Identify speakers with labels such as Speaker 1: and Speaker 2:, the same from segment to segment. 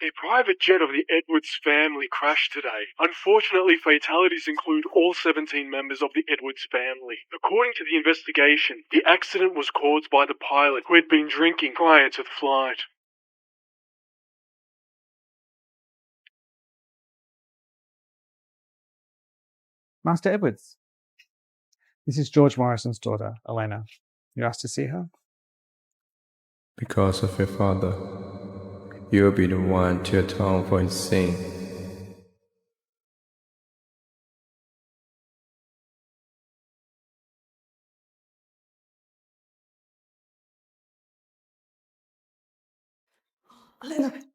Speaker 1: The private jet of the Edwards family crashed today. Unfortunately, fatalities include all 17 members of the Edwards family. According to the investigation, the accident was caused by the pilot, who had been drinking prior to the flight.
Speaker 2: Master Edwards, this is George Morrison's daughter, Elena. You asked to see her?
Speaker 3: Because of your father, you'll be the one to atone for his sin.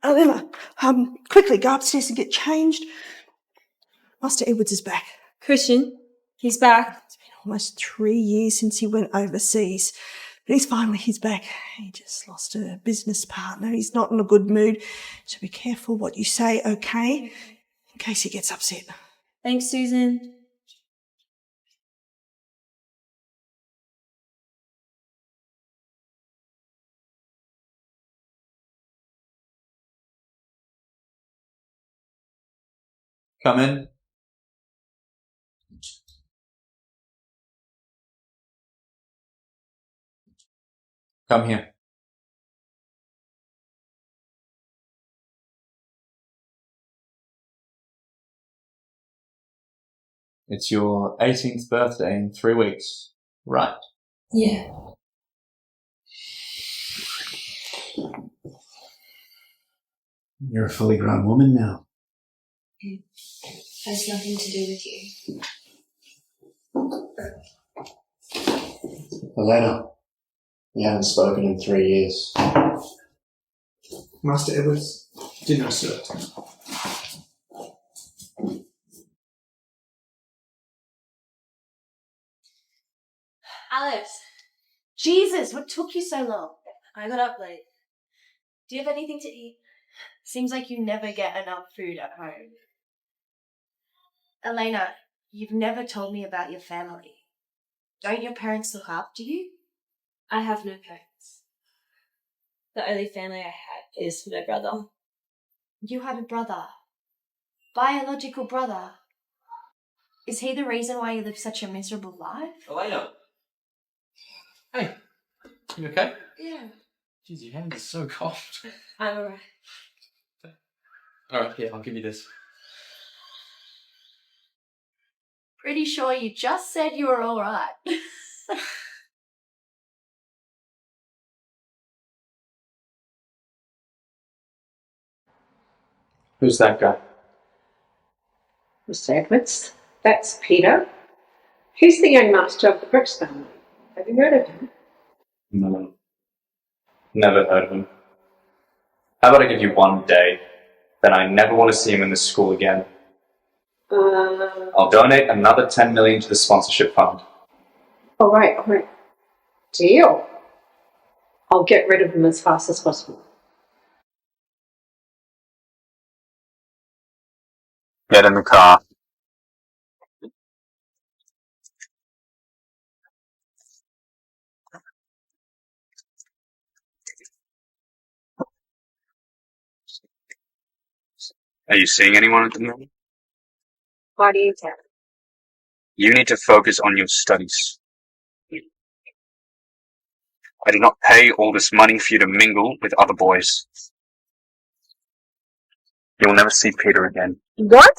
Speaker 4: Elena, quickly go upstairs and get changed. Master Edwards is back.
Speaker 5: Christian, he's back.
Speaker 4: It's been almost 3 years since he went overseas. But he's back. He just lost a business partner. He's not in a good mood. So be careful what you say, okay? In case he gets upset.
Speaker 5: Thanks, Susan.
Speaker 6: Come in. Come here. It's your 18th birthday in 3 weeks, right?
Speaker 5: Yeah.
Speaker 7: You're a fully grown woman now.
Speaker 5: It has nothing to do with you.
Speaker 7: Elena, you haven't spoken in 3 years.
Speaker 8: Master Edwards, dinner served.
Speaker 5: Alex! Jesus, what took you so long? I got up late. Do you have anything to eat? Seems like you never get enough food at home. Elena, you've never told me about your family. Don't your parents look after you? I have no parents. The only family I had is my brother. You have a brother? Biological brother? Is he the reason why you live such a miserable life?
Speaker 6: Elena! Hey, you okay?
Speaker 5: Yeah.
Speaker 6: Jeez, your hands are so cold.
Speaker 5: I'm alright.
Speaker 6: Alright, here, I'll give you this.
Speaker 5: Pretty sure you just said you were alright.
Speaker 6: Who's that guy?
Speaker 9: Mr. Edwards, that's Peter. He's the young master of the Brooks family. Have you heard of him?
Speaker 6: No. Never heard of him. How about I give you 1 day, then I never want to see him in this school again. I'll donate another 10 million to the sponsorship fund.
Speaker 9: All right. Deal. I'll get rid of him as fast as possible.
Speaker 10: Get in the car. Are you seeing anyone at the moment?
Speaker 9: Why do you tell?
Speaker 10: You need to focus on your studies. I did not pay all this money for you to mingle with other boys. You will never see Peter again.
Speaker 9: What?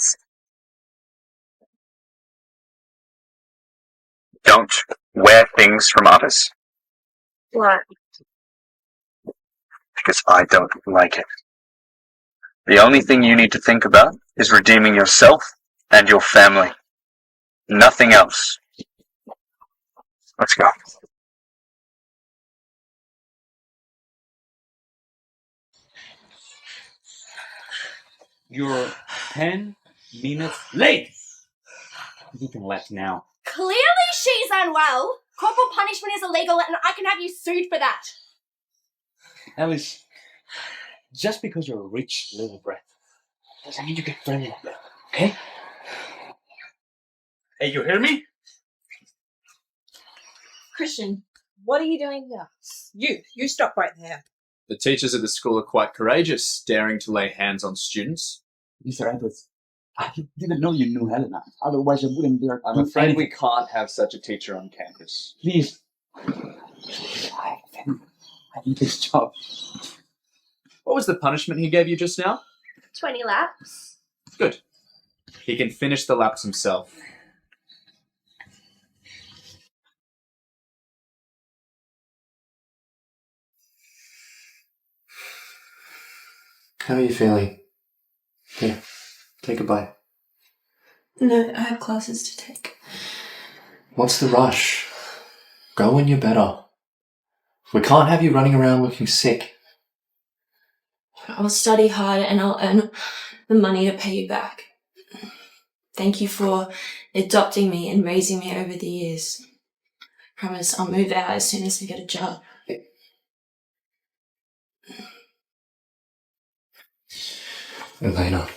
Speaker 10: Don't wear things from others.
Speaker 9: Why?
Speaker 10: Because I don't like it. The only thing you need to think about is redeeming yourself and your family. Nothing else. Let's go.
Speaker 2: You're 10 minutes late. You can left now.
Speaker 5: Clearly she's unwell. Corporal punishment is illegal and I can have you sued for that.
Speaker 2: Alice, just because you're a rich little brat doesn't mean you get friendly, okay? Hey, you hear me?
Speaker 11: Christian, what are you doing here? You stop right there.
Speaker 6: The teachers at the school are quite courageous, daring to lay hands on students.
Speaker 7: Mr. Edwards, I didn't know you knew Elena. Otherwise, I wouldn't dare.
Speaker 6: I'm afraid we can't have such a teacher on campus.
Speaker 7: Please. I need this job.
Speaker 6: What was the punishment he gave you just now?
Speaker 5: 20 laps.
Speaker 6: Good. He can finish the laps himself.
Speaker 11: How are you feeling? Here, take a bite.
Speaker 5: No, I have classes to take.
Speaker 11: What's the rush? Go when you're better. We can't have you running around looking sick.
Speaker 5: I'll study hard and I'll earn the money to pay you back. Thank you for adopting me and raising me over the years. Promise I'll move out as soon as I get a job.
Speaker 11: Elena,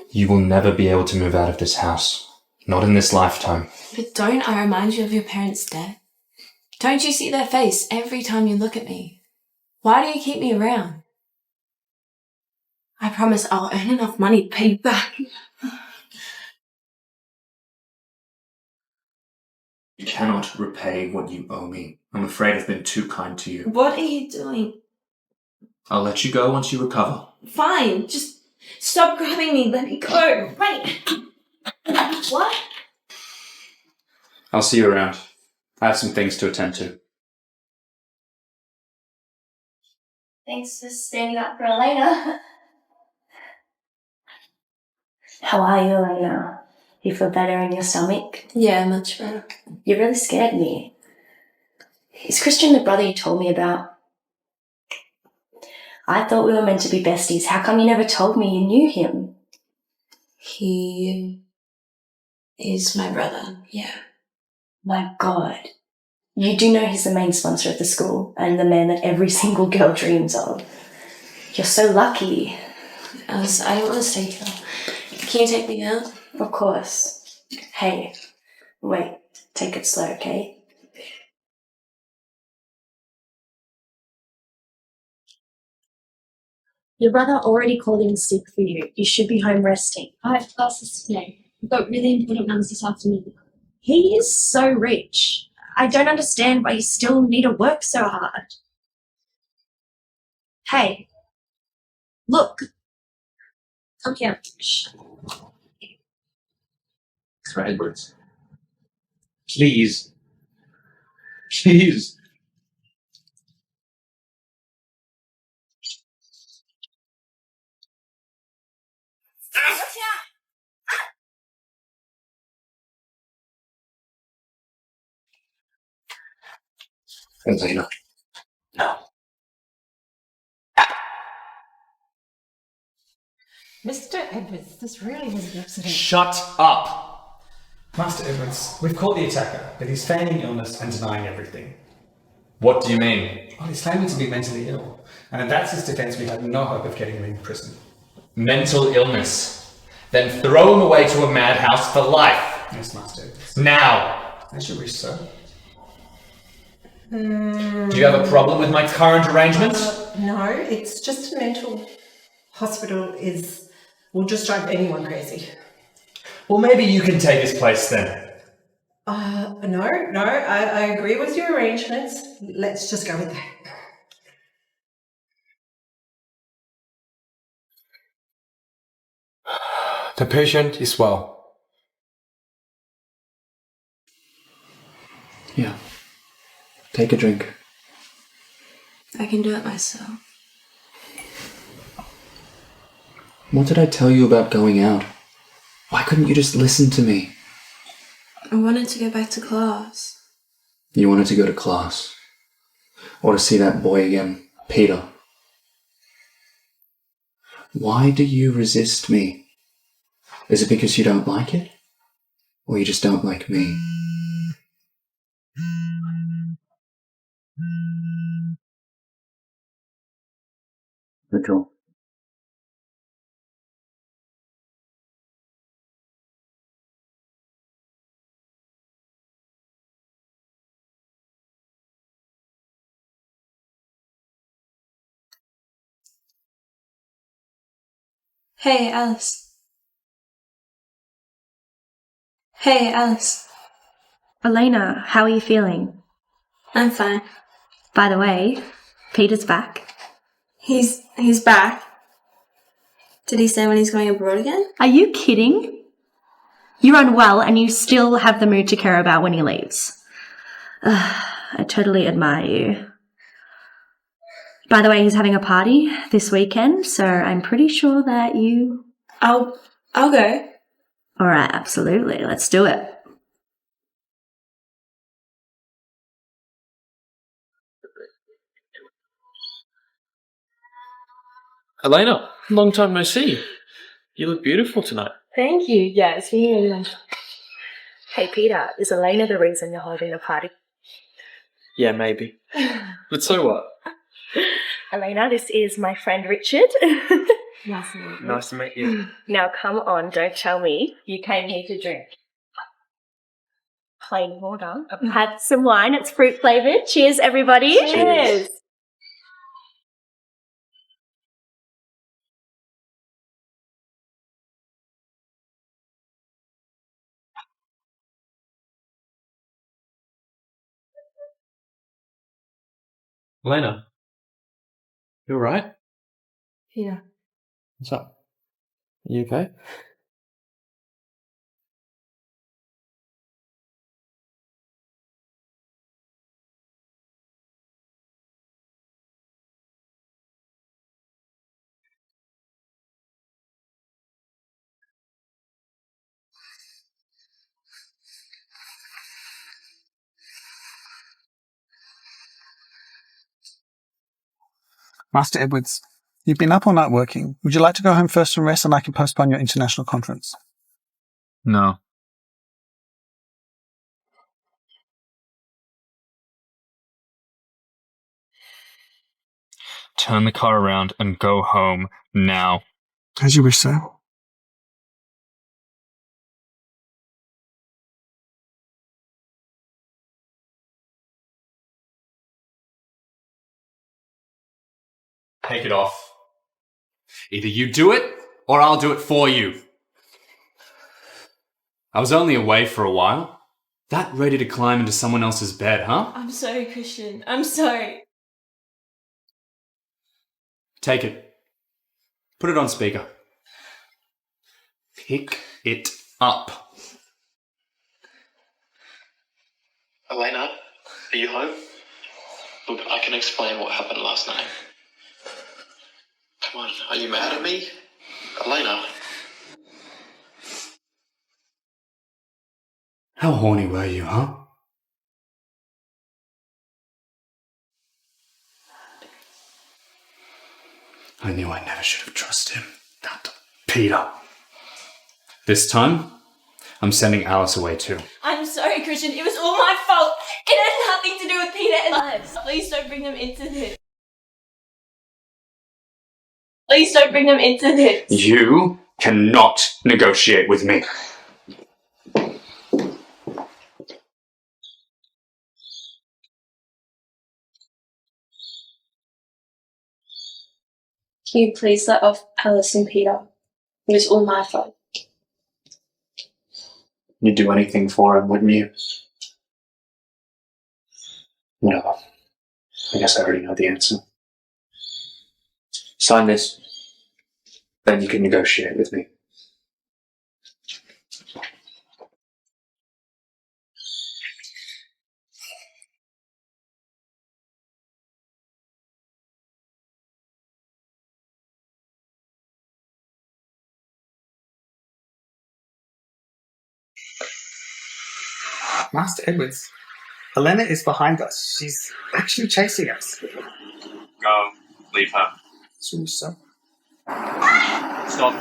Speaker 11: you will never be able to move out of this house. Not in this lifetime.
Speaker 5: But don't I remind you of your parents' death? Don't you see their face every time you look at me? Why do you keep me around? I promise I'll earn enough money to pay you back.
Speaker 11: You cannot repay what you owe me. I'm afraid I've been too kind to you.
Speaker 5: What are you doing?
Speaker 11: I'll let you go once you recover.
Speaker 5: Fine, just stop grabbing me. Let me go. Wait. What?
Speaker 6: I'll see you around. I have some things to attend to.
Speaker 5: Thanks for standing up for Elena. How are you, Elena? You feel better in your stomach? Yeah, much better. You really scared me. Is Christian the brother you told me about? I thought we were meant to be besties. How come you never told me you knew him? He is my brother, yeah. My God. You do know he's the main sponsor of the school and the man that every single girl dreams of. You're so lucky. I don't want to stay here. Can you take me out? Of course. Hey, wait. Take it slow, okay?
Speaker 12: Your brother already called in sick for you. You should be home resting. I have classes today. I've got really important ones this afternoon. He is so rich. I don't understand why you still need to work so hard. Hey, look. Come here. Shh.
Speaker 2: Mr. Edwards. Please. Please.
Speaker 11: Elena. No.
Speaker 13: Mr. Edwards, this really was an accident.
Speaker 6: Shut up!
Speaker 8: Master Edwards, we've caught the attacker, but he's feigning illness and denying everything.
Speaker 6: What do you mean?
Speaker 8: Well, he's claiming to be mentally ill, and if that's his defense, we have no hope of getting him in prison.
Speaker 6: Mental illness. Then throw him away to a madhouse for life.
Speaker 8: Yes, Master Edwards.
Speaker 6: Now!
Speaker 8: As you wish, sir.
Speaker 6: Do you have a problem with my current arrangements?
Speaker 13: No, it's just a mental hospital will just drive anyone crazy.
Speaker 6: Well, maybe you can take his place then.
Speaker 13: No, I agree with your arrangements. Let's just go with that.
Speaker 3: The patient is well.
Speaker 11: Yeah. Take a drink.
Speaker 5: I can do it myself.
Speaker 11: What did I tell you about going out? Why couldn't you just listen to me?
Speaker 5: I wanted to go back to class.
Speaker 11: You wanted to go to class. Or to see that boy again, Peter. Why do you resist me? Is it because you don't like it? Or you just don't like me? Little.
Speaker 5: Hey, Alice. Hey, Alice.
Speaker 12: Elena, how are you feeling?
Speaker 5: I'm fine.
Speaker 12: By the way, Peter's back.
Speaker 5: He's back. Did he say when he's going abroad again?
Speaker 12: Are you kidding? You're unwell and you still have the mood to care about when he leaves. I totally admire you. By the way, he's having a party this weekend, so I'm pretty sure that you...
Speaker 5: I'll go.
Speaker 12: All right, absolutely. Let's do it.
Speaker 14: Elena, long time no see. You look beautiful tonight.
Speaker 12: Thank you. Yeah, it's been really long. Hey, Peter, is Elena the reason you're holding a party?
Speaker 14: Yeah, maybe. But so what?
Speaker 12: Elena, this is my friend Richard.
Speaker 5: Nice to meet you.
Speaker 14: Nice to meet you.
Speaker 12: Now, come on, don't tell me you came here to drink. Plain water. I've had some wine. It's fruit flavoured. Cheers, everybody.
Speaker 14: Cheers. Elena, you alright?
Speaker 5: Peter.
Speaker 14: What's up? Are you okay?
Speaker 15: Master Edwards, you've been up all night working. Would you like to go home first and rest, and I can postpone your international conference?
Speaker 6: No.
Speaker 11: Turn the car around and go home now.
Speaker 15: As you wish, sir.
Speaker 16: Take it off. Either you do it, or I'll do it for you. I was only away for a while. That ready to climb into someone else's bed, huh?
Speaker 5: I'm sorry, Christian. I'm sorry.
Speaker 16: Take it. Put it on speaker. Pick it up.
Speaker 17: Elena, are you home? Look, I can explain what happened last night. Come on, are you mad at me? Elena.
Speaker 16: How horny were you, huh? I knew I never should have trusted him. That Peter. This time, I'm sending Alice away too.
Speaker 5: I'm sorry, Christian. It was all my fault. It had nothing to do with Peter and Alice. Please don't bring them into this. Please don't bring them into this.
Speaker 16: You cannot negotiate with me.
Speaker 5: Can you please let off Alice and Peter? It was all my fault.
Speaker 16: You'd do anything for him, wouldn't you? No. I guess I already know the answer. Sign this. Then you can negotiate with me.
Speaker 15: Master Edwards, Elena is behind us. She's actually chasing us.
Speaker 6: Go. Leave her.
Speaker 15: So,
Speaker 6: Stop.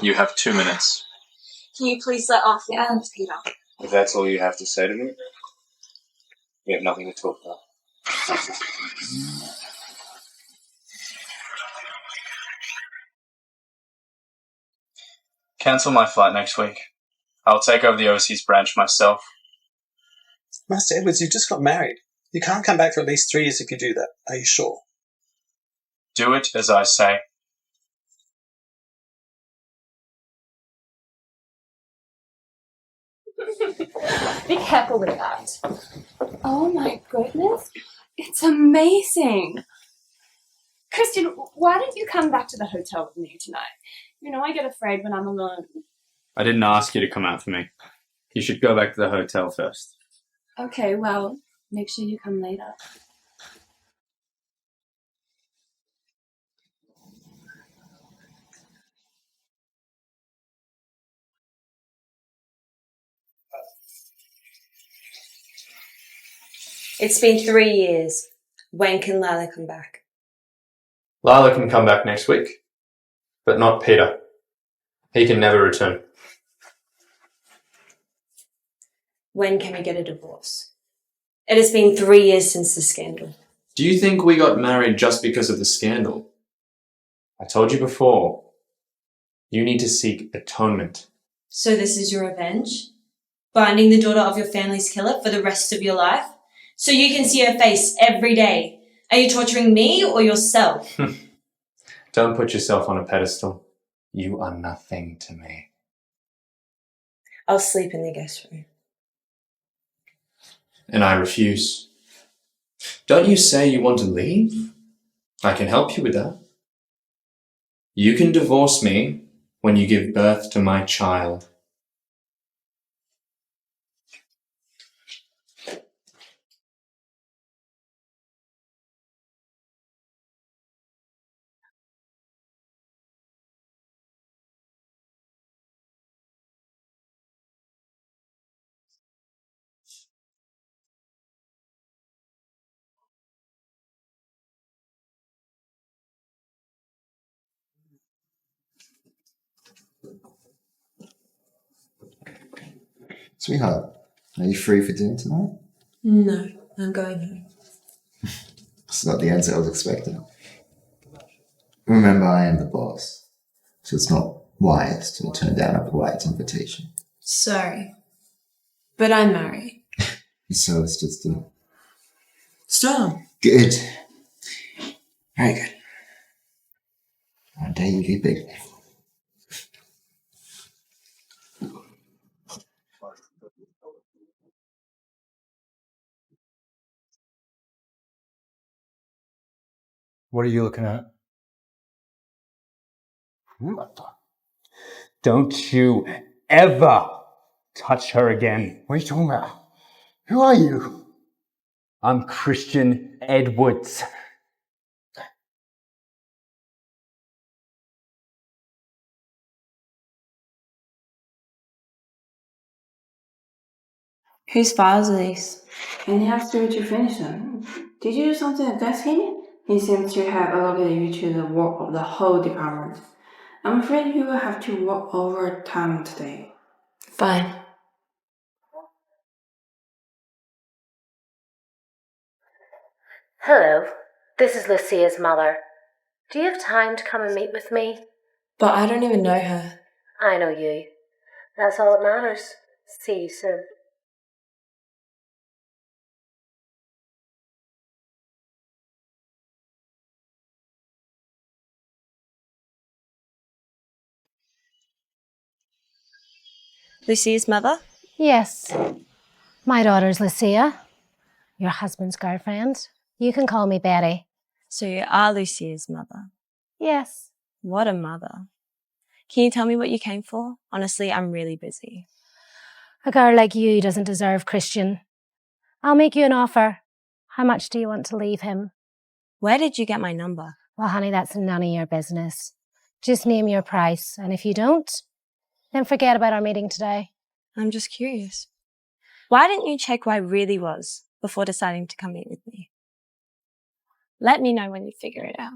Speaker 6: You have 2 minutes.
Speaker 5: Can you please let off Alice, Peter?
Speaker 6: If that's all you have to say to me, we have nothing to talk about. Cancel my flight next week. I'll take over the overseas branch myself.
Speaker 15: Master Edwards, you just got married. You can't come back for at least 3 years if you do that. Are you sure?
Speaker 6: Do it as I say.
Speaker 5: Be careful with that. Oh my goodness. It's amazing. Christian, why didn't you come back to the hotel with me tonight? You know I get afraid when I'm alone.
Speaker 6: I didn't ask you to come out for me. You should go back to the hotel first.
Speaker 5: Okay, well, make sure you come later.
Speaker 18: It's been 3 years. When can Lila come back?
Speaker 6: Lila can come back next week, but not Peter. He can never return.
Speaker 18: When can we get a divorce? It has been 3 years since the scandal.
Speaker 6: Do you think we got married just because of the scandal? I told you before, you need to seek atonement.
Speaker 18: So this is your revenge? Binding the daughter of your family's killer for the rest of your life? So you can see her face every day? Are you torturing me or yourself?
Speaker 6: Don't put yourself on a pedestal. You are nothing to me.
Speaker 18: I'll sleep in the guest room.
Speaker 6: And I refuse. Don't you say you want to leave? I can help you with that. You can divorce me when you give birth to my child.
Speaker 19: Sweetheart, are you free for dinner tonight?
Speaker 18: No, I'm going home.
Speaker 19: It's not the answer I was expecting. Remember, I am the boss, so it's not wise to turn down a polite invitation.
Speaker 18: Sorry, but I'm married.
Speaker 19: So it's just a...
Speaker 18: Stop.
Speaker 19: Good. Very good. One day you get big.
Speaker 20: What are you looking at? Don't you ever touch her again. What are you talking about? Who are you? I'm Christian Edwards.
Speaker 5: Whose files are these?
Speaker 21: And he has to finish them. Did you do something against him? He seems to have allocated you to the work of the whole department. I'm afraid you will have to work overtime today.
Speaker 5: Fine.
Speaker 22: Hello, this is Lucia's mother. Do you have time to come and meet with me?
Speaker 5: But I don't even know her.
Speaker 22: I know you. That's all that matters. See you soon.
Speaker 18: Lucia's mother?
Speaker 22: Yes. My daughter's Lucia, your husband's girlfriend. You can call me Betty.
Speaker 18: So you are Lucia's mother?
Speaker 22: Yes.
Speaker 18: What a mother. Can you tell me what you came for? Honestly, I'm really busy.
Speaker 22: A girl like you doesn't deserve Christian. I'll make you an offer. How much do you want to leave him?
Speaker 18: Where did you get my number?
Speaker 22: Well, honey, that's none of your business. Just name your price, and if you don't, then forget about our meeting today.
Speaker 18: I'm just curious. Why didn't you check who I really was before deciding to come meet with me? Let me know when you figure it out.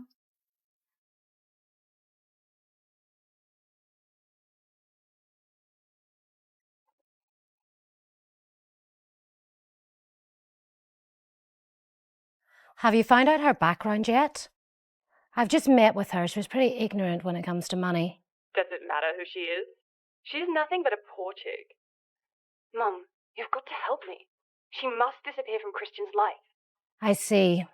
Speaker 22: Have you found out her background yet? I've just met with her. She was pretty ignorant when it comes to money.
Speaker 23: Does it matter who she is? She's nothing but a poor chick. Mum, you've got to help me. She must disappear from Christian's life.
Speaker 22: I see.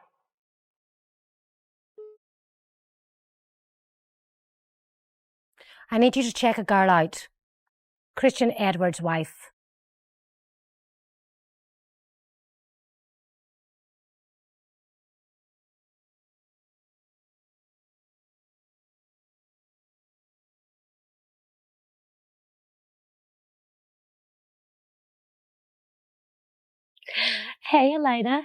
Speaker 22: I need you to check a girl out. Christian Edward's wife. Hey, Elena.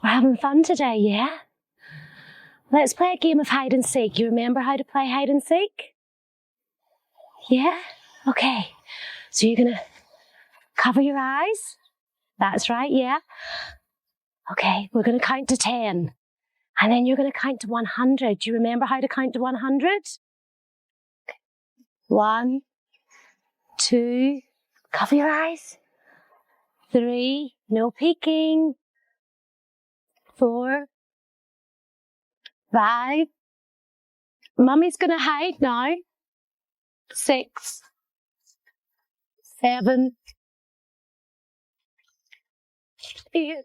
Speaker 22: We're having fun today, yeah? Let's play a game of hide and seek. You remember how to play hide and seek? Yeah? Okay. So you're gonna cover your eyes? That's right, yeah? Okay, we're gonna count to 10. And then you're gonna count to 100. Do you remember how to count to 100? 1, 2, cover your eyes. 3, no peeking. 4, 5. Mummy's gonna hide now. 6, 7, 8.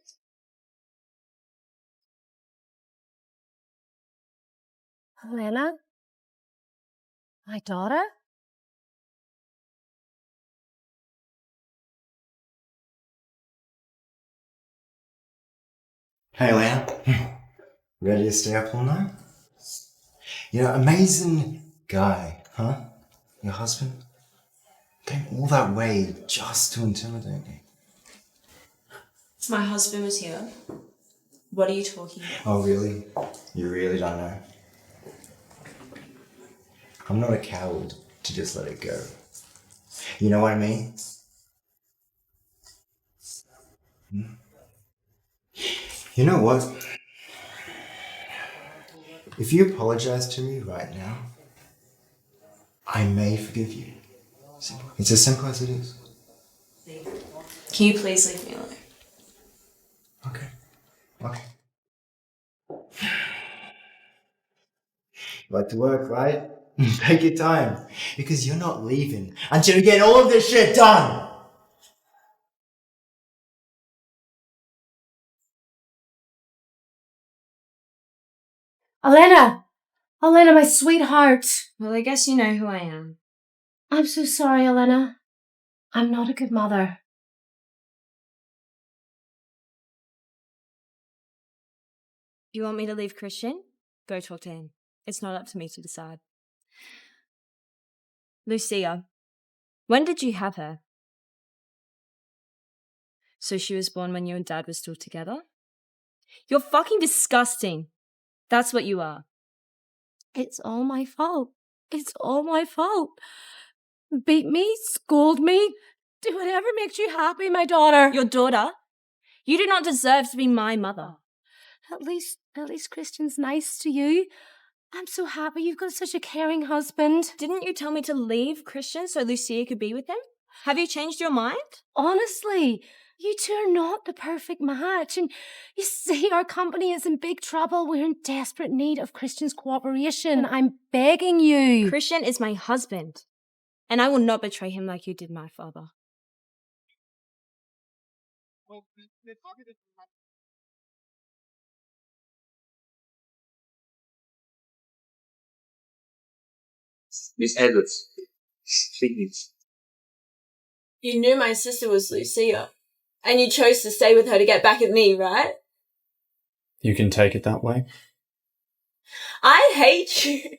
Speaker 22: Elena? My daughter?
Speaker 19: Hey, Elena. Ready to stay up all night? You know, amazing guy, huh? Your husband? Came all that way just to intimidate me.
Speaker 18: My husband was here. What are you talking about?
Speaker 19: Oh, really? You really don't know? I'm not a coward to just let it go. You know what I mean? You know what? If you apologize to me right now, I may forgive you. It's as simple as it is.
Speaker 18: Can you please leave me alone?
Speaker 19: Okay. You like to work, right? Take your time. Because you're not leaving until you get all of this shit done!
Speaker 22: Elena! Elena, my sweetheart.
Speaker 18: Well, I guess you know who I am.
Speaker 22: I'm so sorry, Elena. I'm not a good mother.
Speaker 18: You want me to leave Christian? Go talk to him. It's not up to me to decide. Lucia, when did you have her? So she was born when you and Dad were still together? You're fucking disgusting. That's what you are.
Speaker 22: It's all my fault. It's all my fault. Beat me, scold me, do whatever makes you happy, my daughter.
Speaker 18: Your daughter? You do not deserve to be my mother.
Speaker 22: At least Christian's nice to you. I'm so happy you've got such a caring husband.
Speaker 18: Didn't you tell me to leave Christian so Lucia could be with him? Have you changed your mind?
Speaker 22: Honestly, you two are not the perfect match. And you see, our company is in big trouble. We're in desperate need of Christian's cooperation. I'm begging you.
Speaker 18: Christian is my husband. And I will not betray him like you did my father.
Speaker 2: Miss Edwards, please.
Speaker 5: You knew my sister was Lucia, and you chose to stay with her to get back at me, right?
Speaker 16: You can take it that way.
Speaker 5: I hate you.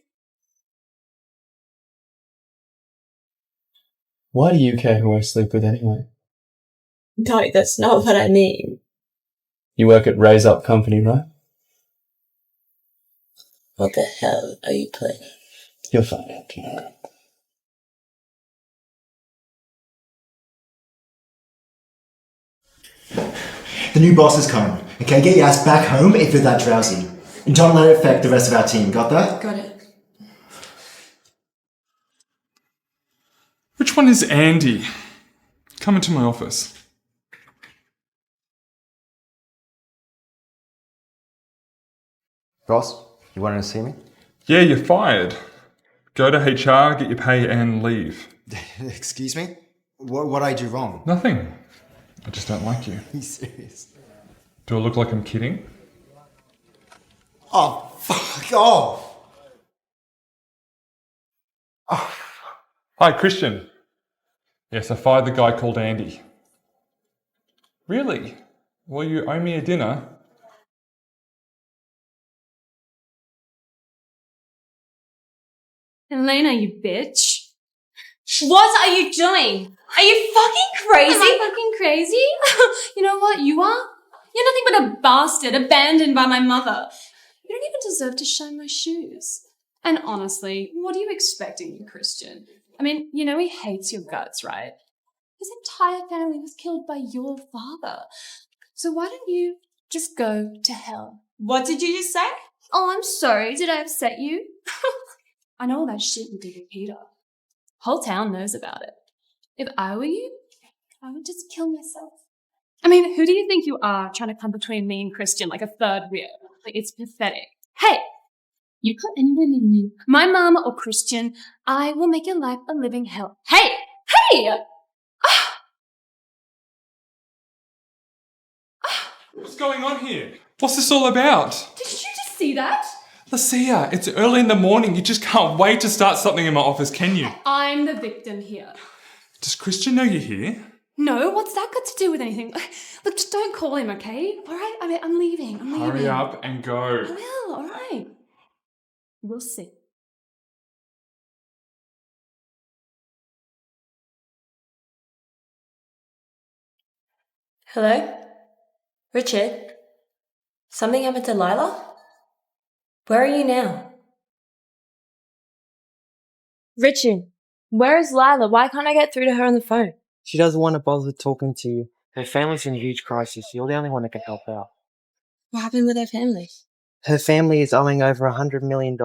Speaker 16: Why do you care who I sleep with anyway?
Speaker 5: No, that's not what I mean.
Speaker 16: You work at Raise Up Company, right?
Speaker 5: What the hell are you playing?
Speaker 16: You'll find out tomorrow.
Speaker 19: The new boss is coming. Okay, get your ass back home if you're that drowsy. And don't let it affect the rest of our team. Got that?
Speaker 5: Got it.
Speaker 1: Which one is Andy? Come into my office.
Speaker 19: Ross, you wanted to see me?
Speaker 1: Yeah, you're fired. Go to HR, get your pay and leave.
Speaker 19: Excuse me? What I do wrong?
Speaker 1: Nothing. I just don't like you.
Speaker 19: Are you serious?
Speaker 1: Do I look like I'm kidding?
Speaker 7: Oh, fuck off!
Speaker 1: Hi, Christian. Yes, I fired the guy called Andy. Really? Well, you owe me a dinner.
Speaker 18: Elena, you bitch. What are you doing? Are you fucking crazy?
Speaker 5: Am I fucking crazy? You know what you are? You're nothing but a bastard abandoned by my mother. You don't even deserve to shine my shoes. And honestly, what are you expecting, you Christian? I mean, you know he hates your guts, right? His entire family was killed by your father. So why don't you just go to hell?
Speaker 18: What did you just say?
Speaker 5: Oh, I'm sorry. Did I upset you? I know all that shit you did with Peter. Whole town knows about it. If I were you, I would just kill myself. I mean, who do you think you are trying to come between me and Christian like a third wheel? Like, it's pathetic. Hey, you put anyone in me, my mom or Christian, I will make your life a living hell. Hey!
Speaker 1: What's going on here? What's this all about?
Speaker 5: Did you just see that?
Speaker 1: Lucia, it's early in the morning. You just can't wait to start something in my office, can you?
Speaker 5: I'm the victim here.
Speaker 1: Does Christian know you're here?
Speaker 5: No, what's that got to do with anything? Look, just don't call him, okay? All right? I mean, I'm leaving.
Speaker 1: Hurry up and go.
Speaker 5: I will, all right. We'll see.
Speaker 18: Hello? Richard? Something happened to Lila? Where are you now? Richard, where is Lila? Why can't I get through to her on the phone?
Speaker 2: She doesn't want to bother talking to you. Her family's in huge crisis. You're the only one that can help out.
Speaker 18: What happened with her family?
Speaker 2: Her family is owing over $100 million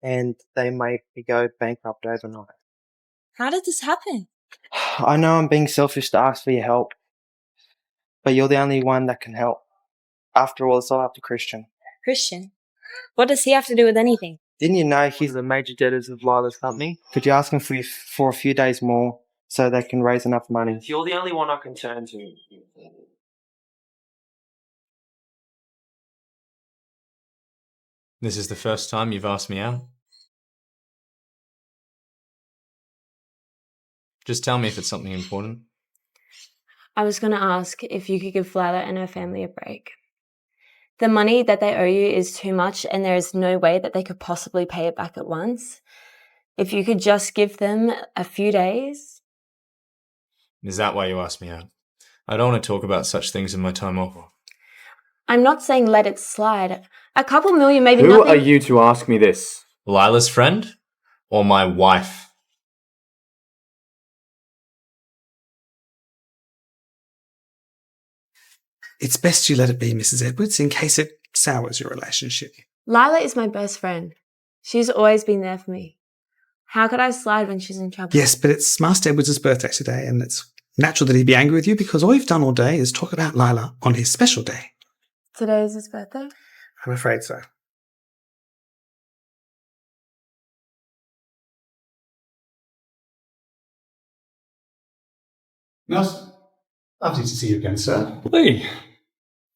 Speaker 2: and they may go bankrupt overnight.
Speaker 18: How did this happen?
Speaker 2: I know I'm being selfish to ask for your help, but you're the only one that can help. After all, it's all up to Christian.
Speaker 18: Christian? What does he have to do with anything?
Speaker 2: Didn't you know he's the major debtors of Lila's company? Could you ask him for a few days more so they can raise enough money? You're the only one I can turn to.
Speaker 16: This is the first time you've asked me out. Just tell me if it's something important.
Speaker 18: I was going to ask if you could give Lila and her family a break. The money that they owe you is too much and there is no way that they could possibly pay it back at once. If you could just give them a few days.
Speaker 16: Is that why you asked me out? I don't want to talk about such things in my time off.
Speaker 18: I'm not saying let it slide. A couple million, maybe
Speaker 16: Who
Speaker 18: nothing.
Speaker 16: are you to ask me this? Lila's friend? Or my wife?
Speaker 15: It's best you let it be, Mrs. Edwards, in case it sours your relationship.
Speaker 18: Lila is my best friend. She's always been there for me. How could I slide when she's in trouble?
Speaker 15: Yes, but it's Master Edwards' birthday today, and it's natural that he'd be angry with you because all you've done all day is talk about Lila on his special day.
Speaker 18: Today is his birthday?
Speaker 15: I'm afraid so.
Speaker 8: Nelson, lovely to see you again, sir.
Speaker 1: Lee,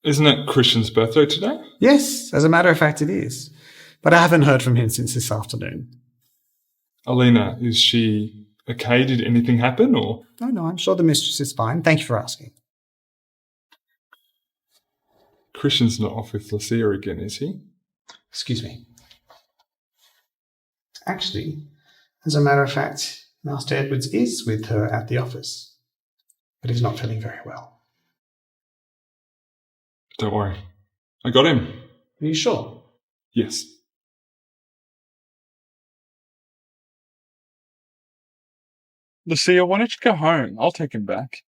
Speaker 1: isn't it Christian's birthday today?
Speaker 15: Yes, as a matter of fact it is. But I haven't heard from him since this afternoon.
Speaker 1: Elena, is she okay? Did anything happen or?
Speaker 15: Oh, no, I'm sure the mistress is fine. Thank you for asking.
Speaker 1: Christian's not off with Lucia again, is he?
Speaker 15: Excuse me. Actually, as a matter of fact, Master Edwards is with her at the office, but he's not feeling very well.
Speaker 1: Don't worry. I got him.
Speaker 15: Are you sure?
Speaker 1: Yes. Lucia, why don't you go home? I'll take him back.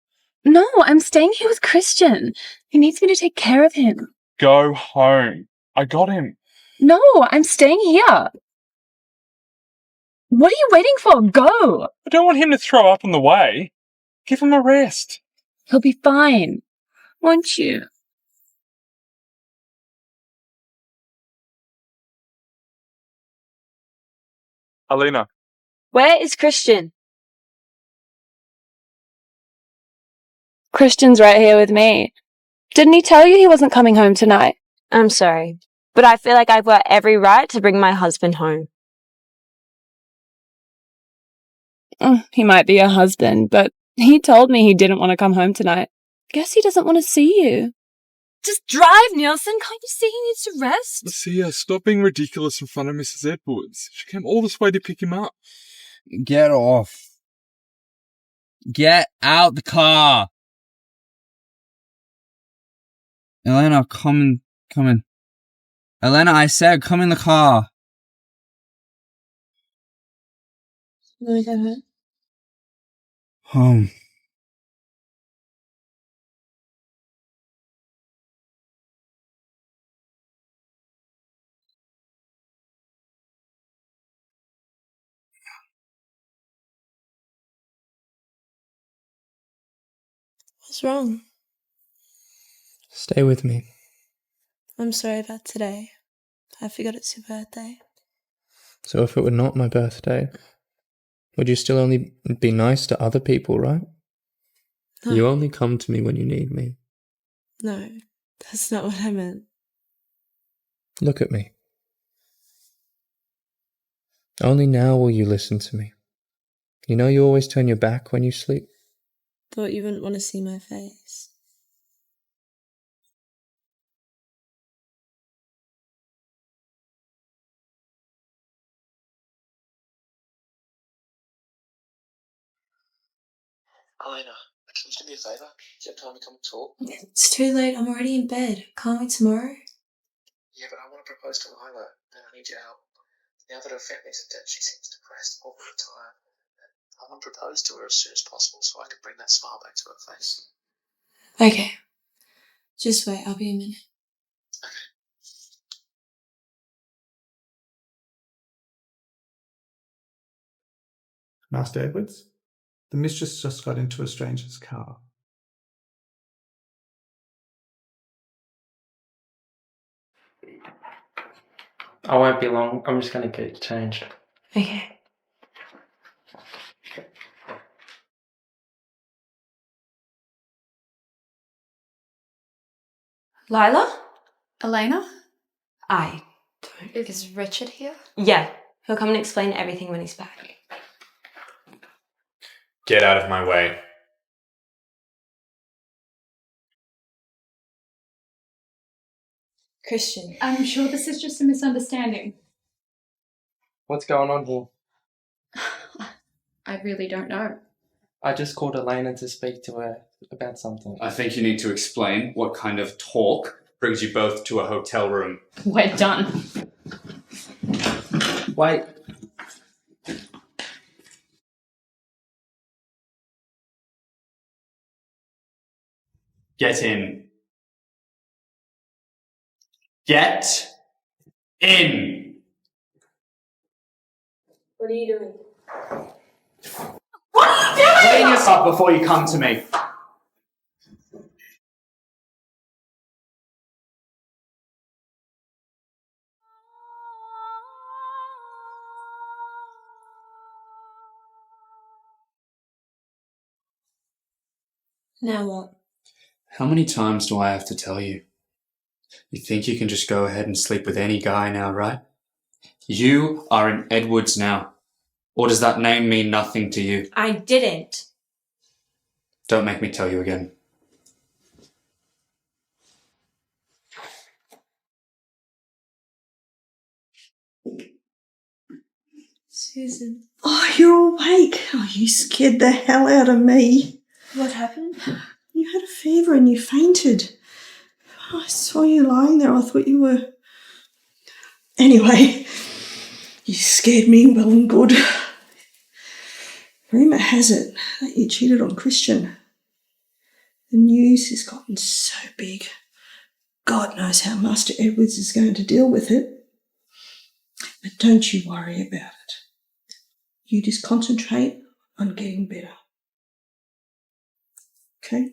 Speaker 4: No, I'm staying here with Christian. He needs me to take care of him.
Speaker 1: Go home. I got him.
Speaker 4: No, I'm staying here. What are you waiting for? Go!
Speaker 1: I don't want him to throw up on the way. Give him a rest.
Speaker 4: He'll be fine. Won't you?
Speaker 1: Elena.
Speaker 18: Where is Christian?
Speaker 4: Christian's right here with me. Didn't he tell you he wasn't coming home tonight?
Speaker 18: I'm sorry, but I feel like I've got every right to bring my husband home.
Speaker 4: He might be your husband, but he told me he didn't want to come home tonight. Guess he doesn't want to see you.
Speaker 5: Just drive, Nielsen. Can't you see he needs to rest?
Speaker 1: Lucia, stop being ridiculous in front of Mrs. Edwards. She came all this way to pick him up.
Speaker 9: Get off. Get out the car. Elena, come in. Elena, I said come in the car.
Speaker 18: Let me go home.
Speaker 9: Home.
Speaker 18: What's wrong?
Speaker 11: Stay with me.
Speaker 18: I'm sorry about today. I forgot it's your birthday.
Speaker 11: So if it were not my birthday, would you still only be nice to other people, right?
Speaker 18: No.
Speaker 11: You only come to me when you need me.
Speaker 18: No, that's not what I meant.
Speaker 11: Look at me. Only now will you listen to me. You know you always turn your back when you sleep.
Speaker 18: Thought you wouldn't want to see my face.
Speaker 17: Elena, can you do me a favour? Do you have time to come and talk?
Speaker 18: It's too late. I'm already in bed. Can't we tomorrow?
Speaker 17: Yeah, but I want to propose to Lila, and I need your help. Now that her family's in debt, she seems depressed all the time. I want to propose to her as soon as possible so I can bring that smile back to her face.
Speaker 18: Okay. Just wait. I'll be a minute.
Speaker 15: Master Edwards, the mistress just got into a stranger's car.
Speaker 14: I won't be long. I'm just going to get changed.
Speaker 18: Okay.
Speaker 5: Lila? Elena?
Speaker 18: I don't.
Speaker 5: Is Richard here?
Speaker 18: Yeah. He'll come and explain everything when he's back.
Speaker 16: Get out of my way.
Speaker 18: Christian.
Speaker 4: I'm sure this is just a misunderstanding.
Speaker 14: What's going on here?
Speaker 4: I really don't know.
Speaker 14: I just called Elena to speak to her about something.
Speaker 16: I think you need to explain what kind of talk brings you both to a hotel room.
Speaker 4: We're done.
Speaker 14: Wait.
Speaker 16: Get in. Get in!
Speaker 18: What are you doing?
Speaker 16: Clean yourself before you come to me.
Speaker 18: Now what?
Speaker 6: How many times do I have to tell you? You think you can just go ahead and sleep with any guy now, right? You are in Edwards now. Or does that name mean nothing to you?
Speaker 18: I didn't.
Speaker 6: Don't make me tell you again.
Speaker 18: Susan.
Speaker 10: Oh, you're awake. Oh, you scared the hell out of me.
Speaker 18: What happened?
Speaker 10: You had a fever and you fainted. I saw you lying there. I thought you were... Anyway, you scared me well and good. Rumour has it that you cheated on Christian. The news has gotten so big. God knows how Master Edwards is going to deal with it. But don't you worry about it. You just concentrate on getting better. Okay?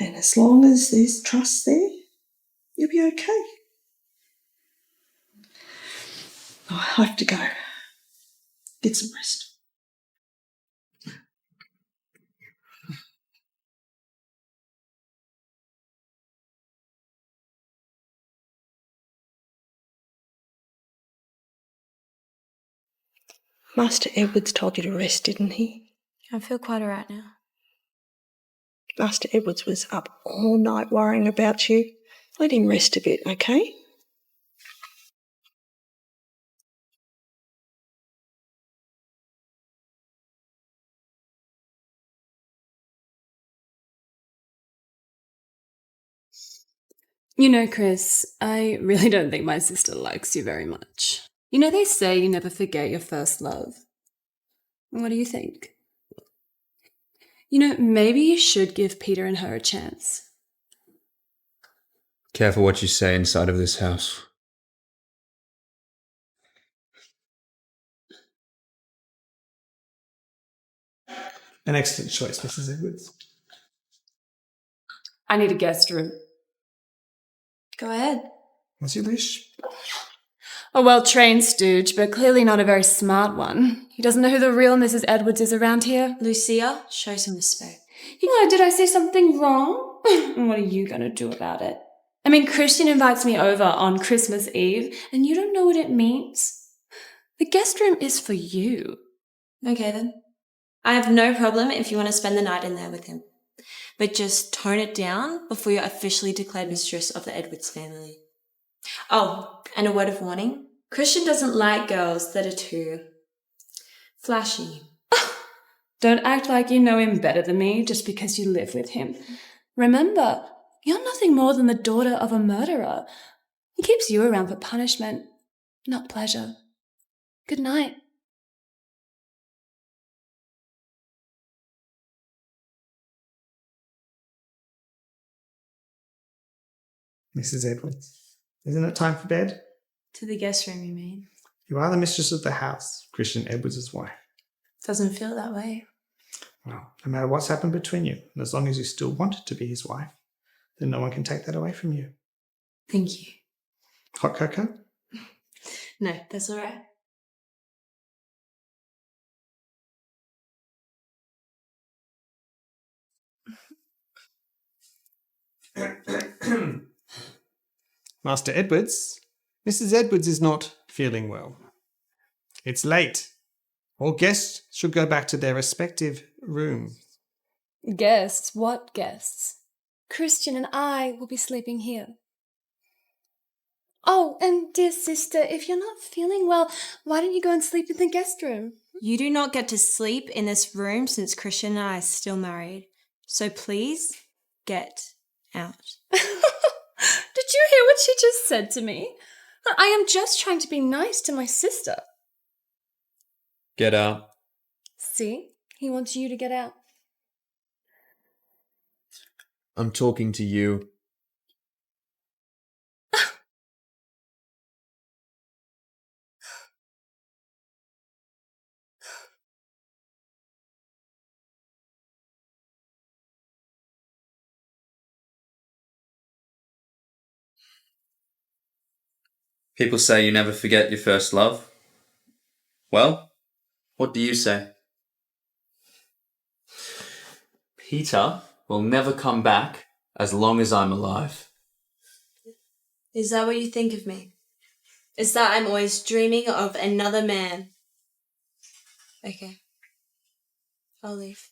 Speaker 10: And as long as there's trust there, you'll be okay. I have to go. Get some rest. Master Edwards told you to rest, didn't he?
Speaker 18: I feel quite alright now.
Speaker 10: Master Edwards was up all night worrying about you. Let him rest a bit, okay?
Speaker 4: You know, Chris, I really don't think my sister likes you very much. You know, they say you never forget your first love. What do you think? You know, maybe you should give Peter and her a chance.
Speaker 6: Careful what you say inside of this house.
Speaker 15: An excellent choice, Mrs. Edwards.
Speaker 4: I need a guest room.
Speaker 18: Go ahead.
Speaker 15: What's your wish?
Speaker 4: A well-trained stooge, but clearly not a very smart one. He doesn't know who the real Mrs. Edwards is around here.
Speaker 18: Lucia, show some respect.
Speaker 4: You know, did I say something wrong? And what are you going to do about it? I mean, Christian invites me over on Christmas Eve, and you don't know what it means. The guest room is for you.
Speaker 18: Okay then. I have no problem if you want to spend the night in there with him. But just tone it down before you're officially declared mistress of the Edwards family. Oh, and a word of warning. Christian doesn't like girls that are too flashy.
Speaker 4: Don't act like you know him better than me just because you live with him. Remember, you're nothing more than the daughter of a murderer. He keeps you around for punishment, not pleasure. Good night.
Speaker 15: Mrs. Edwards, isn't it time for bed?
Speaker 18: To the guest room, you mean?
Speaker 15: You are the mistress of the house, Christian Edwards' wife.
Speaker 18: Doesn't feel that way.
Speaker 15: Well, no matter what's happened between you, and as long as you still want to be his wife, then no one can take that away from you.
Speaker 18: Thank you.
Speaker 15: Hot cocoa?
Speaker 18: No, that's all right.
Speaker 15: Master Edwards, Mrs. Edwards is not feeling well. It's late. All guests should go back to their respective rooms.
Speaker 4: Guests? What guests? Christian and I will be sleeping here. Oh, and dear sister, if you're not feeling well, why don't you go and sleep in the guest room?
Speaker 18: You do not get to sleep in this room since Christian and I are still married. So please, get out.
Speaker 4: Did you hear what she just said to me? I am just trying to be nice to my sister.
Speaker 6: Get out.
Speaker 4: See? He wants you to get out.
Speaker 6: I'm talking to you. People say you never forget your first love. Well, what do you say? Peter will never come back as long as I'm alive.
Speaker 18: Is that what you think of me? Is that I'm always dreaming of another man? Okay. I'll leave.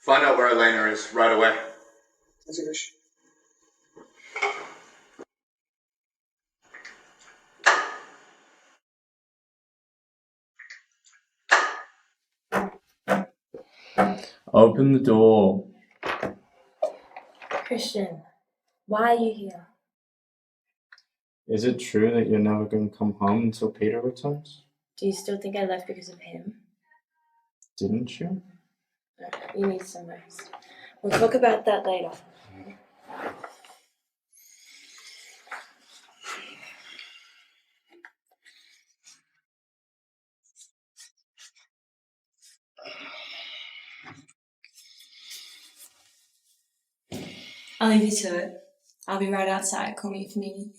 Speaker 11: Find out where Elena is right away.
Speaker 17: As you wish.
Speaker 6: Open the door.
Speaker 18: Christian, why are you here?
Speaker 6: Is it true that you're never going to come home until Peter returns?
Speaker 18: Do you still think I left because of him?
Speaker 6: Didn't you?
Speaker 18: No, you need some rest. We'll talk about that later.
Speaker 5: I'll leave you to it. I'll be right outside. Call me if you need anything.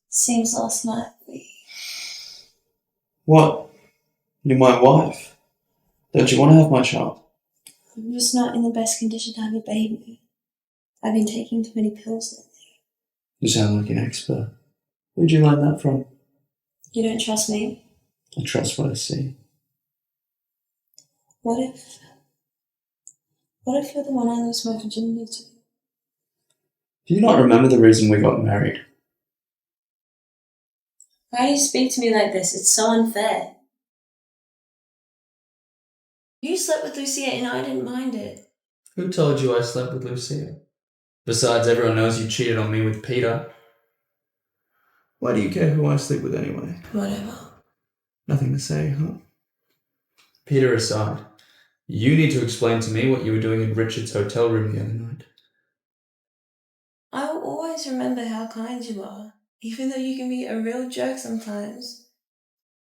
Speaker 5: Seems last night we...
Speaker 6: What? You're my wife. Don't you want to have my child?
Speaker 5: I'm just not in the best condition to have a baby. I've been taking too many pills lately.
Speaker 6: You sound like an expert. Where'd you learn that from?
Speaker 5: You don't trust me?
Speaker 6: I trust what I see.
Speaker 5: What if you're the one I lost my virginity to?
Speaker 6: Do you not remember the reason we got married?
Speaker 5: Why do you speak to me like this? It's so unfair. You slept with Lucia and I didn't mind it.
Speaker 6: Who told you I slept with Lucia? Besides, everyone knows you cheated on me with Peter. Why do you care who I sleep with anyway?
Speaker 5: Whatever.
Speaker 6: Nothing to say, huh? Peter aside, you need to explain to me what you were doing in Richard's hotel room the other night.
Speaker 5: I will always remember how kind you are, even though you can be a real jerk sometimes.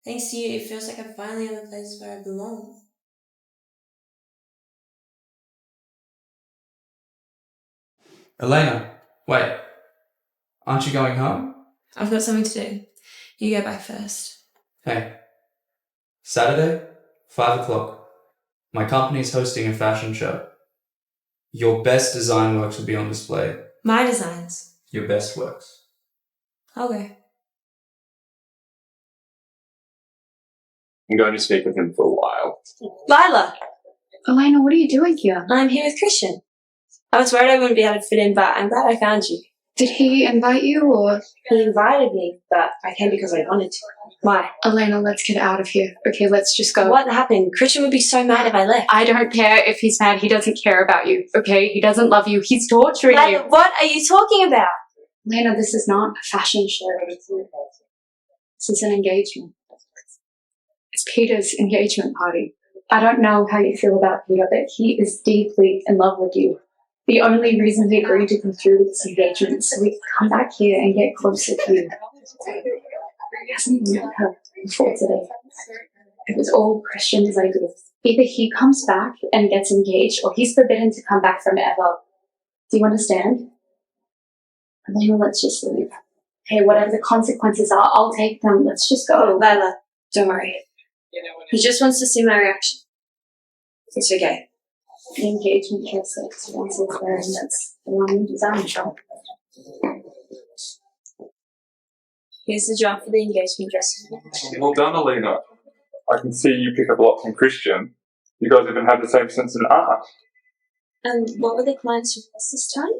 Speaker 5: Thanks to you, it feels like I'm finally in a place where I belong.
Speaker 6: Elena, wait. Aren't you going home?
Speaker 5: I've got something to do. You go back first.
Speaker 6: Hey. Saturday, 5 o'clock. My company's hosting a fashion show. Your best design works will be on display.
Speaker 5: My designs.
Speaker 6: Your best works.
Speaker 5: Okay.
Speaker 1: I'm going to speak with him for a while.
Speaker 5: Lila!
Speaker 3: Elena, what are you doing here?
Speaker 5: I'm here with Christian. I was worried I wouldn't be able to fit in, but I'm glad I found you.
Speaker 3: Did he invite you, or?
Speaker 5: He invited me, but I came because I wanted to. Why?
Speaker 3: Elena, let's get out of here. Okay, let's just go.
Speaker 5: What happened? Christian would be so mad if I left.
Speaker 3: I don't care if he's mad. He doesn't care about you, okay? He doesn't love you. He's torturing you.
Speaker 5: What are you talking about?
Speaker 3: Elena, this is not a fashion show. This is an engagement. It's Peter's engagement party. I don't know how you feel about Peter, but he is deeply in love with you. The only reason he agreed to come through with this engagement is so we can come back here and get closer to you. He hasn't even met her before today. It was all Christian's idea. Either he comes back and gets engaged, or he's forbidden to come back from ever. Do you understand? Elena, let's just leave. Hey, whatever the consequences are, I'll take them. Let's just go.
Speaker 5: Lila, don't worry. He just wants to see my reaction. It's okay.
Speaker 3: The engagement dress that he wants us wearing, that's the one you designed.
Speaker 5: Here's the job for the engagement dress.
Speaker 1: Well done, Elena. I can see you pick up a lot from Christian. You guys even have the same sense in art.
Speaker 5: And what were the client's requests this time?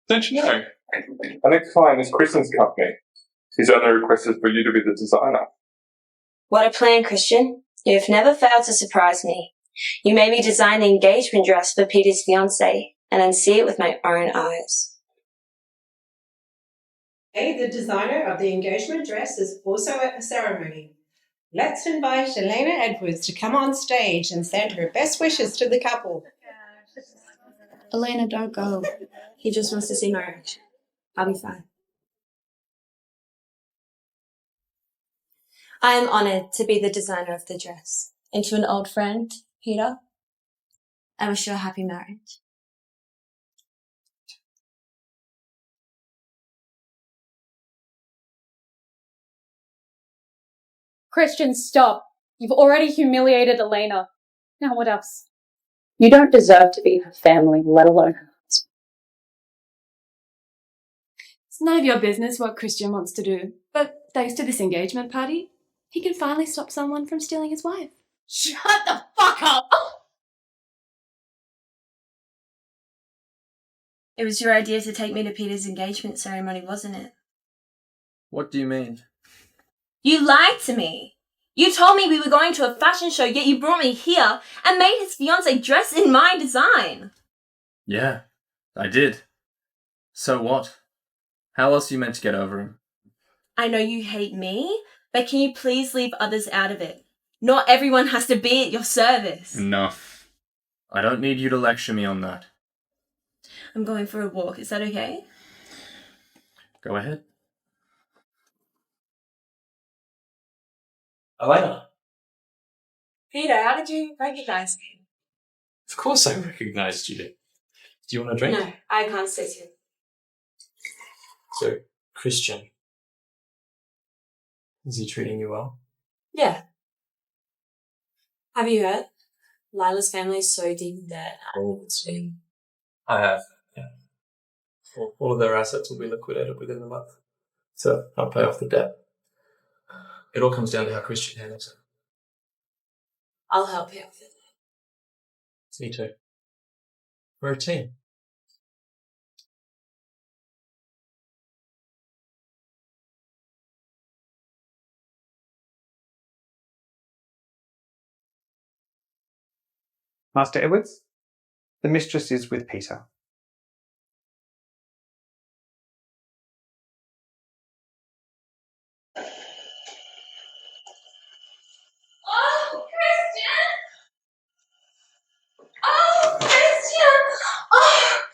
Speaker 1: Don't you know? Our next client is Christian's company. His only request is for you to be the designer.
Speaker 5: What a plan, Christian. You've never failed to surprise me. You made me design the engagement dress for Peter's fiancée and then see it with my own eyes.
Speaker 12: The designer of the engagement dress is also at the ceremony. Let's invite Elena Edwards to come on stage and send her best wishes to the couple.
Speaker 5: Elena, don't go. He just wants to see my reaction. I'll be fine. I am honoured to be the designer of the dress. And to an old friend, Peter, I wish you a happy marriage.
Speaker 13: Christian, stop. You've already humiliated Elena. Now what else?
Speaker 3: You don't deserve to be her family, let alone her husband.
Speaker 4: It's none of your business what Christian wants to do, but thanks to this engagement party, he can finally stop someone from stealing his wife.
Speaker 13: Shut the fuck up!
Speaker 5: It was your idea to take me to Peter's engagement ceremony, wasn't it?
Speaker 9: What do you mean?
Speaker 5: You lied to me. You told me we were going to a fashion show, yet you brought me here and made his fiancée dress in my design.
Speaker 9: Yeah, I did. So what? How else are you meant to get over him?
Speaker 5: I know you hate me, but can you please leave others out of it? Not everyone has to be at your service.
Speaker 11: Enough. I don't need you to lecture me on that.
Speaker 5: I'm going for a walk. Is that okay?
Speaker 11: Go ahead.
Speaker 14: Elena.
Speaker 20: Peter, how did you recognise me?
Speaker 14: Of course I recognised you. Do you want a drink?
Speaker 20: No, I can't sit here.
Speaker 14: So, Christian. Is he treating you well?
Speaker 20: Yeah. Have you heard? Lila's family is so deep in debt.
Speaker 14: I have, yeah. All of their assets will be liquidated within the month. So, I'll pay off the debt. It all comes down to how Christian handles it.
Speaker 20: I'll help you with it.
Speaker 14: Me too. We're a team.
Speaker 15: Master Edwards, the mistress is with Peter.
Speaker 21: Oh, Christian! Oh, Christian! Oh!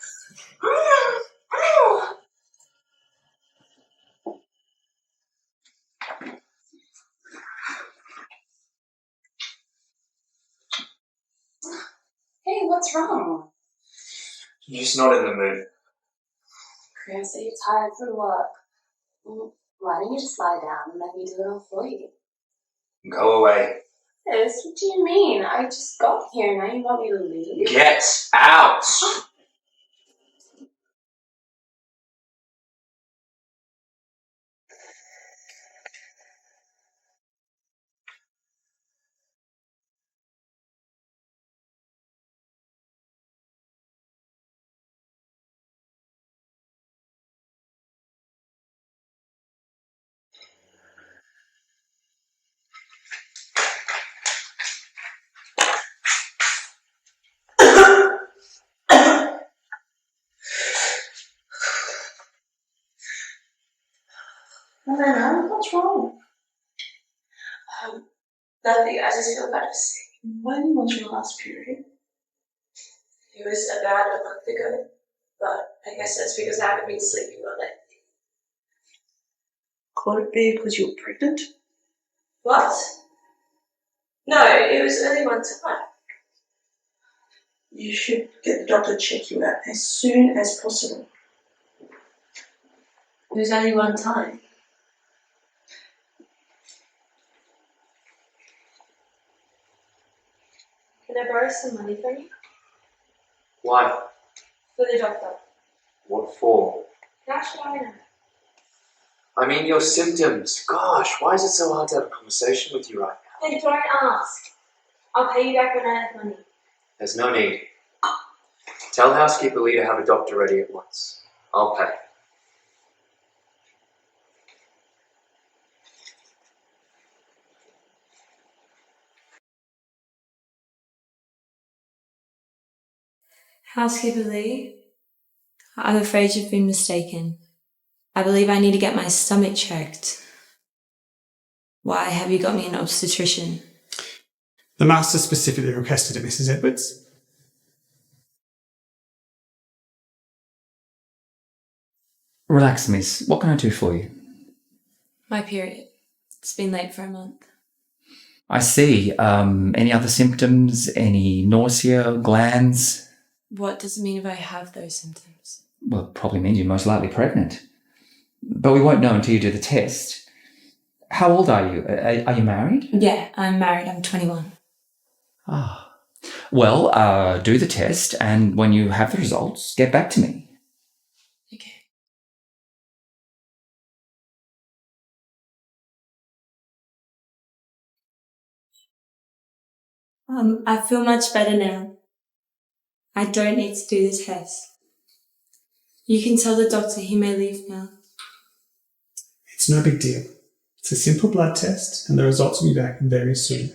Speaker 21: Hey, what's wrong?
Speaker 6: You're just not in the mood.
Speaker 21: Chris, are you tired from work? Why don't you just lie down and let me do it all for you?
Speaker 6: Go away.
Speaker 21: Chris, what do you mean? I just got here, now you want me to leave?
Speaker 6: Get out!
Speaker 21: Elena, what's wrong? Nothing. I just feel kind of sick. When was your last period? It was about a month ago, but I guess that's because I haven't been sleeping well lately.
Speaker 10: Could it be because you're pregnant?
Speaker 21: What? No, it was only one time.
Speaker 10: You should get the doctor to check you out as soon as possible.
Speaker 21: It was only one time. Can I borrow some money from you?
Speaker 6: Why?
Speaker 21: For the doctor.
Speaker 6: What for?
Speaker 21: How should I know?
Speaker 6: I mean, your symptoms. Gosh, why is it so hard to have a conversation with you right now?
Speaker 21: Then don't ask. I'll pay you back when I have money.
Speaker 6: There's no need. Tell housekeeper Lee to have a doctor ready at once. I'll pay.
Speaker 5: Housekeeper Lee, I'm afraid you've been mistaken. I believe I need to get my stomach checked. Why have you got me an obstetrician?
Speaker 15: The master specifically requested it, Mrs. Edwards.
Speaker 23: Relax, miss. What can I do for you?
Speaker 5: My period. It's been late for a month.
Speaker 23: I see. Any other symptoms? Any nausea, glands?
Speaker 5: What does it mean if I have those symptoms?
Speaker 23: Well, it probably means you're most likely pregnant. But we won't know until you do the test. How old are you? Are you married?
Speaker 5: Yeah, I'm married. I'm 21.
Speaker 23: Ah. Well, do the test, and when you have the results, get back to me.
Speaker 5: Okay. I feel much better now. I don't need to do the test. You can tell the doctor he may leave now.
Speaker 15: It's no big deal. It's a simple blood test, and the results will be back very soon.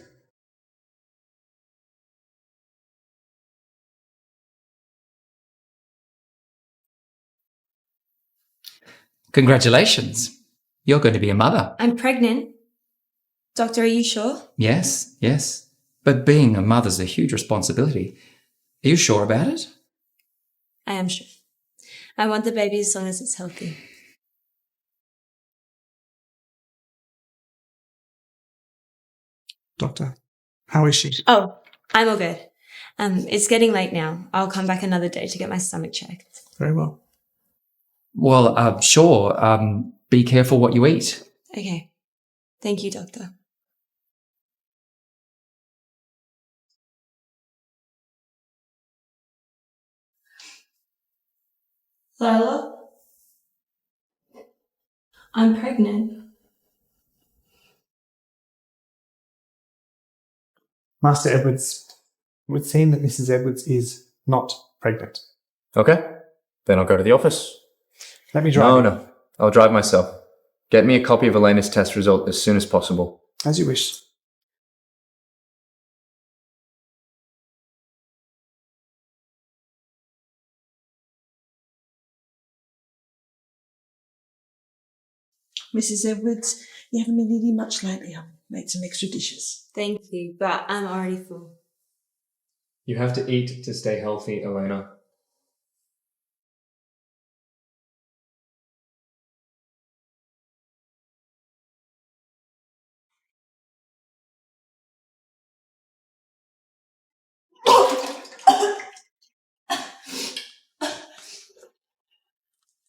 Speaker 23: Congratulations. You're going to be a mother.
Speaker 5: I'm pregnant.
Speaker 18: Doctor, are you sure?
Speaker 23: Yes, yes. But being a mother's a huge responsibility. Are you sure about it?
Speaker 18: I am sure. I want the baby as long as it's healthy.
Speaker 15: Doctor, how is she?
Speaker 18: Oh, I'm all good. It's getting late now. I'll come back another day to get my stomach checked.
Speaker 15: Very well.
Speaker 23: Well, sure. Be careful what you eat.
Speaker 18: Okay. Thank you, Doctor. Lila? I'm pregnant.
Speaker 15: Master Edwards, it would seem that Mrs. Edwards is not pregnant.
Speaker 11: Okay, then I'll go to the office.
Speaker 15: Let me drive.
Speaker 11: No, I'll drive myself. Get me a copy of Elena's test result as soon as possible.
Speaker 15: As you wish.
Speaker 10: Mrs. Edwards, you haven't been eating much lately. I've made some extra dishes.
Speaker 18: Thank you, but I'm already full.
Speaker 11: You have to eat to stay healthy, Elena.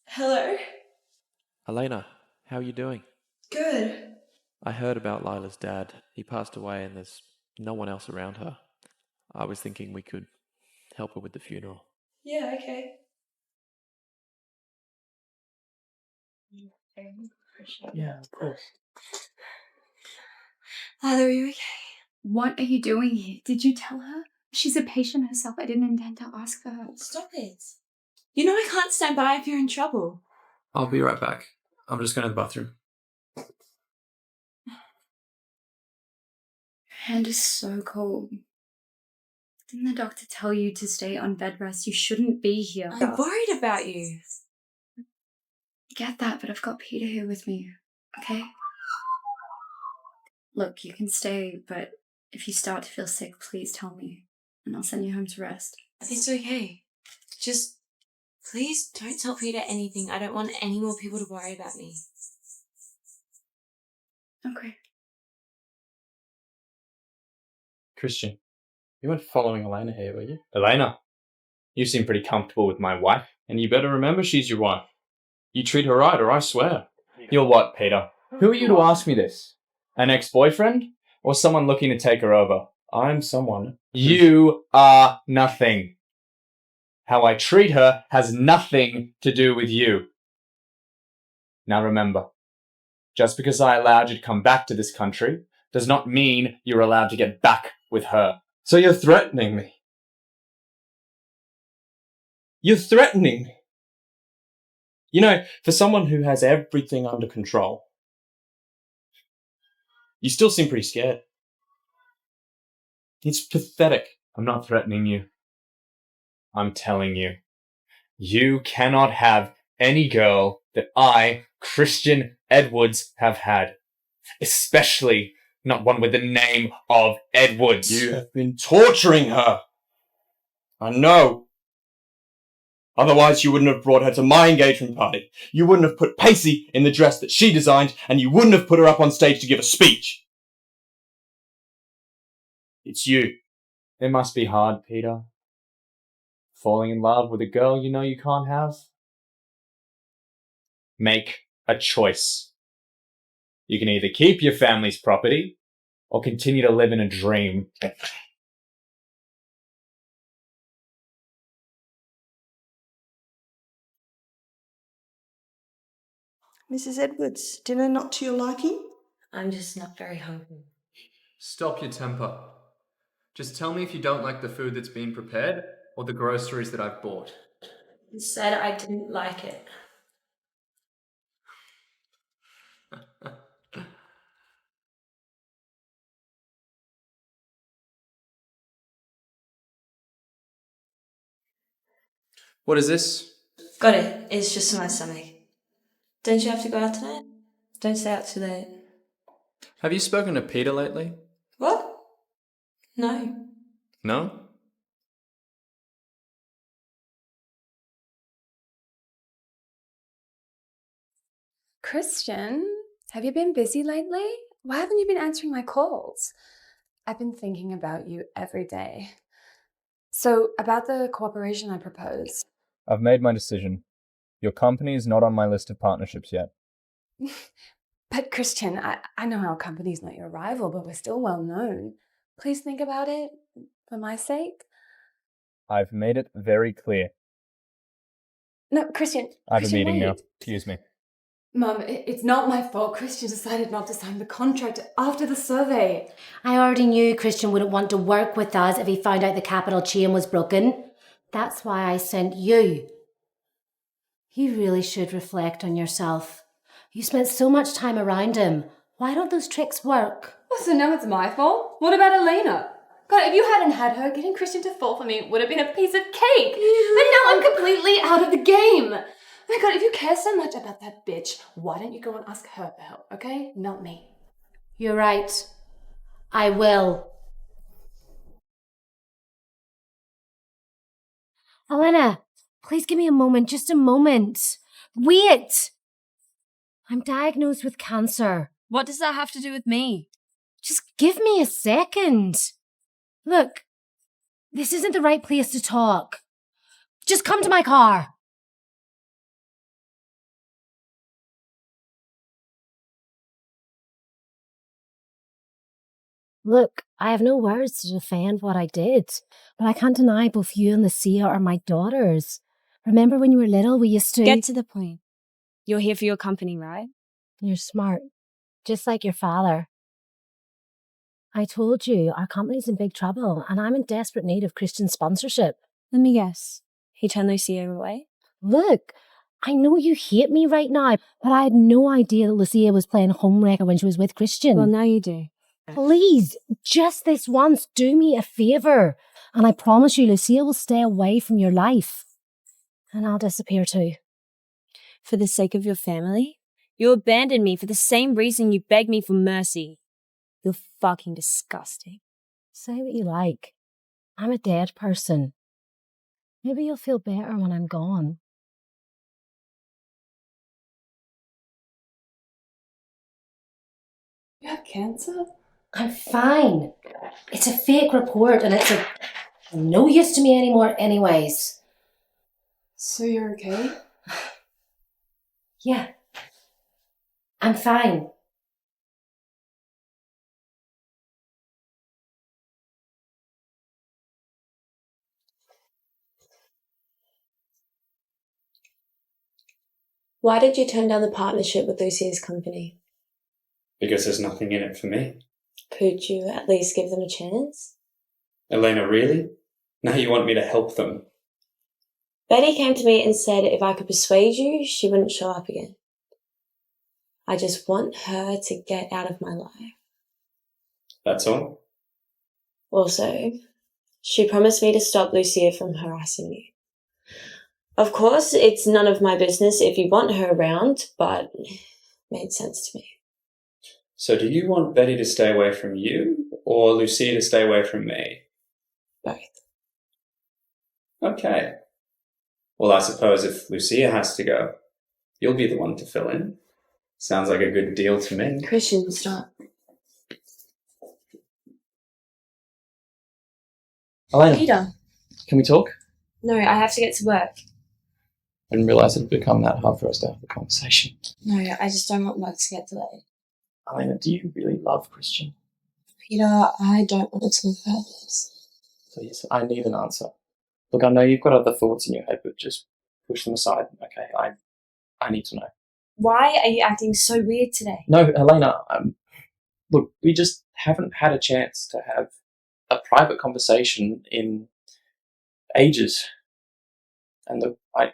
Speaker 18: Hello?
Speaker 14: Elena, how are you doing?
Speaker 18: Good.
Speaker 14: I heard about Lila's dad. He passed away and there's no one else around her. I was thinking we could help her with the funeral.
Speaker 18: Yeah, okay.
Speaker 14: Yeah, of course.
Speaker 18: Lila, are you okay?
Speaker 3: What are you doing here? Did you tell her? She's a patient herself. I didn't intend to ask for her.
Speaker 18: Stop it. You know I can't stand by if you're in trouble.
Speaker 14: I'll be right back. I'm just going to the bathroom.
Speaker 3: Your hand is so cold. Didn't the doctor tell you to stay on bed rest? You shouldn't be here.
Speaker 18: I'm worried about you.
Speaker 3: I get that, but I've got Peter here with me, okay? Look, you can stay, but if you start to feel sick, please tell me, and I'll send you home to rest.
Speaker 18: It's okay. Just please don't tell Peter anything. I don't want any more people to worry about me.
Speaker 3: Okay.
Speaker 6: Christian, you weren't following Elena here, were you? Elena, you seem pretty comfortable with my wife, and you better remember she's your wife. You treat her right, or I swear. You're what, Peter? Who are you to ask me this? An ex-boyfriend? Or someone looking to take her over? I'm someone. You are nothing. How I treat her has nothing to do with you. Now remember, just because I allowed you to come back to this country does not mean you're allowed to get back with her. So you're threatening me. You're threatening me. You know, for someone who has everything under control, you still seem pretty scared. It's pathetic. I'm not threatening you. I'm telling you. You cannot have any girl that I, Christian Edwards, have had. Especially not one with the name of Edwards. You have been torturing her. I know. Otherwise, you wouldn't have brought her to my engagement party. You wouldn't have put Pacey in the dress that she designed, and you wouldn't have put her up on stage to give a speech. It's you. It must be hard, Peter. Falling in love with a girl you know you can't have? Make a choice. You can either keep your family's property or continue to live in a dream.
Speaker 10: Mrs. Edwards, dinner not to your liking?
Speaker 18: I'm just not very hungry.
Speaker 6: Stop your temper. Just tell me if you don't like the food that's been prepared or the groceries that I've bought.
Speaker 18: You said I didn't like it.
Speaker 6: What is this?
Speaker 18: Got it. It's just my stomach. Don't you have to go out tonight? Don't stay out too late.
Speaker 11: Have you spoken to Peter lately?
Speaker 18: What? No.
Speaker 11: No?
Speaker 4: Christian, have you been busy lately? Why haven't you been answering my calls? I've been thinking about you every day. So, about the cooperation I proposed.
Speaker 7: I've made my decision. Your company is not on my list of partnerships yet.
Speaker 4: But Christian, I know our company's not your rival, but we're still well known. Please think about it, for my sake.
Speaker 7: I've made it very clear.
Speaker 4: No, Christian.
Speaker 7: I have a meeting now.
Speaker 4: Wait.
Speaker 7: Excuse me.
Speaker 4: Mum, it's not my fault. Christian decided not to sign the contract after the survey.
Speaker 19: I already knew Christian wouldn't want to work with us if he found out the capital chain was broken. That's why I sent you. You really should reflect on yourself. You spent so much time around him. Why don't those tricks work?
Speaker 4: Oh, so now it's my fault? What about Elena? God, if you hadn't had her, getting Christian to fall for me would have been a piece of cake. But now I'm completely out of the game. Oh my God, if you care so much about that bitch, why don't you go and ask her for help, okay? Not me.
Speaker 19: You're right. I will. Elena, please give me a moment, just a moment. Wait! I'm diagnosed with cancer.
Speaker 18: What does that have to do with me?
Speaker 19: Just give me a second. Look, this isn't the right place to talk. Just come to my car. Look, I have no words to defend what I did, but I can't deny both you and Lucia are my daughters. Remember when you were little, we used to...
Speaker 18: Get to the point. You're here for your company, right?
Speaker 19: You're smart, just like your father. I told you, our company's in big trouble, and I'm in desperate need of Christian sponsorship.
Speaker 18: Let me guess. He turned Lucia away?
Speaker 19: Look, I know you hate me right now, but I had no idea that Lucia was playing homewrecker when she was with Christian.
Speaker 18: Well, now you do.
Speaker 19: Please, just this once, do me a favour. And I promise you, Lucia will stay away from your life. And I'll disappear too.
Speaker 18: For the sake of your family? You abandoned me for the same reason you begged me for mercy. You're fucking disgusting.
Speaker 19: Say what you like. I'm a dead person. Maybe you'll feel better when I'm gone.
Speaker 4: You have cancer?
Speaker 19: I'm fine. It's a fake report and it's no use to me anymore anyways.
Speaker 4: So you're okay?
Speaker 19: Yeah. I'm fine.
Speaker 18: Why did you turn down the partnership with Lucia's company?
Speaker 6: Because there's nothing in it for me.
Speaker 18: Could you at least give them a chance?
Speaker 6: Elena, really? Now you want me to help them?
Speaker 18: Betty came to me and said if I could persuade you, she wouldn't show up again. I just want her to get out of my life.
Speaker 6: That's all?
Speaker 18: Also, she promised me to stop Lucia from harassing you. Of course, it's none of my business if you want her around, but it made sense to me.
Speaker 6: So do you want Betty to stay away from you, or Lucia to stay away from me?
Speaker 18: Both.
Speaker 6: Okay. Well, I suppose if Lucia has to go, you'll be the one to fill in. Sounds like a good deal to me.
Speaker 18: Christian, stop.
Speaker 14: Elena,
Speaker 18: Peter.
Speaker 14: can we talk?
Speaker 18: No, I have to get to work.
Speaker 14: I didn't realise it'd become that hard for us to have a conversation.
Speaker 18: No, I just don't want work to get delayed.
Speaker 14: Elena, do you really love Christian?
Speaker 18: Peter, I don't want to talk about this.
Speaker 14: Please, I need an answer. Look, I know you've got other thoughts in your head, but just push them aside, okay? I need to know.
Speaker 18: Why are you acting so weird today?
Speaker 14: No, Elena, look, we just haven't had a chance to have a private conversation in ages. And look, I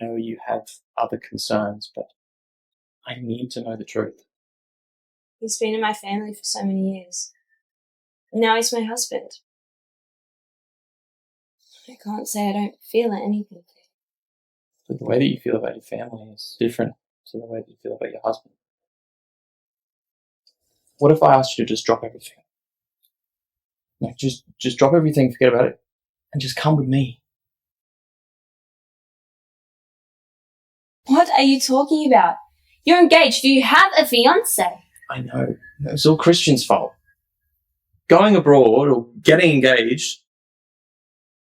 Speaker 14: know you have other concerns, but I need to know the truth.
Speaker 18: He's been in my family for so many years. Now he's my husband. I can't say I don't feel anything.
Speaker 14: But the way that you feel about your family is different to the way that you feel about your husband. What if I asked you to just drop everything? Like, just drop everything, forget about it, and just come with me.
Speaker 5: What are you talking about? You're engaged. Do you have a fiancé?
Speaker 14: I know. It's all Christian's fault. Going abroad or getting engaged,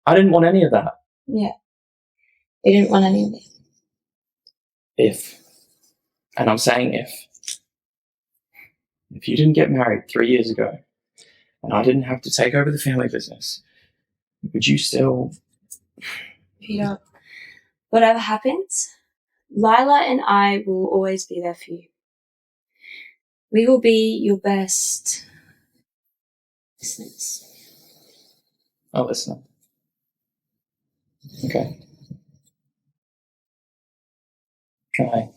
Speaker 14: I didn't want any of that.
Speaker 5: Yeah. You didn't want any of it.
Speaker 14: If, and I'm saying if you didn't get married 3 years ago and I didn't have to take over the family business, would you still...
Speaker 5: Peter, whatever happens, Lila and I will always be there for you. We will be your best listeners.
Speaker 14: I'll listen. Okay. Can I?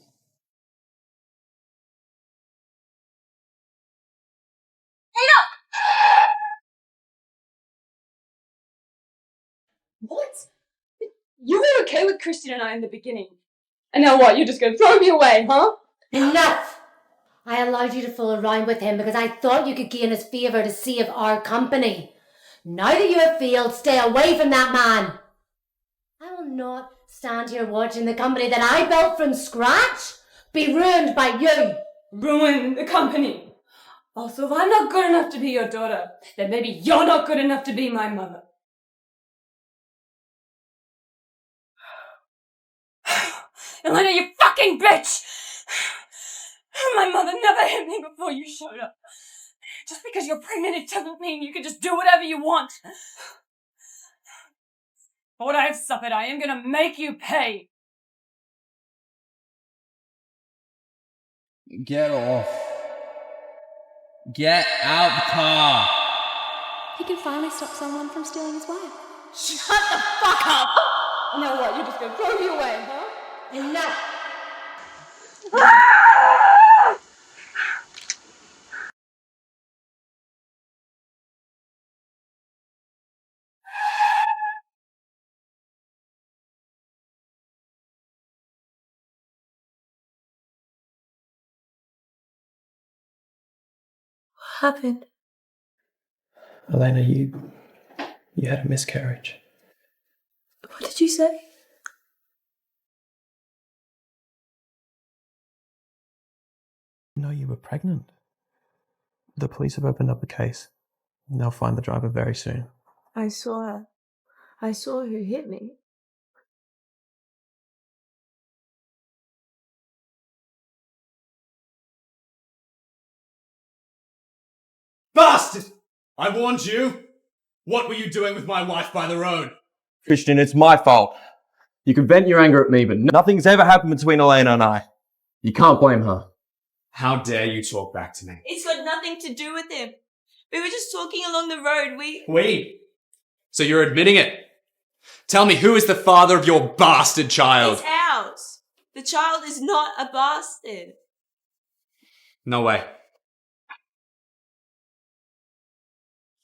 Speaker 13: What? You were okay with Christian and I in the beginning. And now what? You're just going to throw me away, huh?
Speaker 19: Enough! I allowed you to fool around with him because I thought you could gain his favour to save our company. Now that you have failed, stay away from that man. I will not stand here watching the company that I built from scratch be ruined by you.
Speaker 13: Ruin the company. Also, if I'm not good enough to be your daughter, then maybe you're not good enough to be my mother. Elena, you fucking bitch! My mother never hit me before you showed up. Just because you're pregnant, it doesn't mean you can just do whatever you want. For what I have suffered, I am gonna make you pay.
Speaker 9: Get off. Get out the car.
Speaker 4: He can finally stop someone from stealing his wife.
Speaker 13: Shut the fuck up! Now what, you're just gonna throw me away, huh?
Speaker 19: Enough!
Speaker 5: What happened?
Speaker 14: Elena, you had a miscarriage.
Speaker 5: What did you say?
Speaker 11: No, you were pregnant. The police have opened up a case. They'll find the driver very soon.
Speaker 5: I saw her. I saw who hit me.
Speaker 16: Bastard! I warned you! What were you doing with my wife by the road?
Speaker 2: Christian, it's my fault. You can vent your anger at me, but nothing's ever happened between Elena and I. You can't blame her.
Speaker 16: How dare you talk back to me?
Speaker 5: It's got nothing to do with him. We were just talking along the road.
Speaker 16: Wait. So you're admitting it? Tell me, who is the father of your bastard child?
Speaker 5: It's ours. The child is not a bastard.
Speaker 16: No way.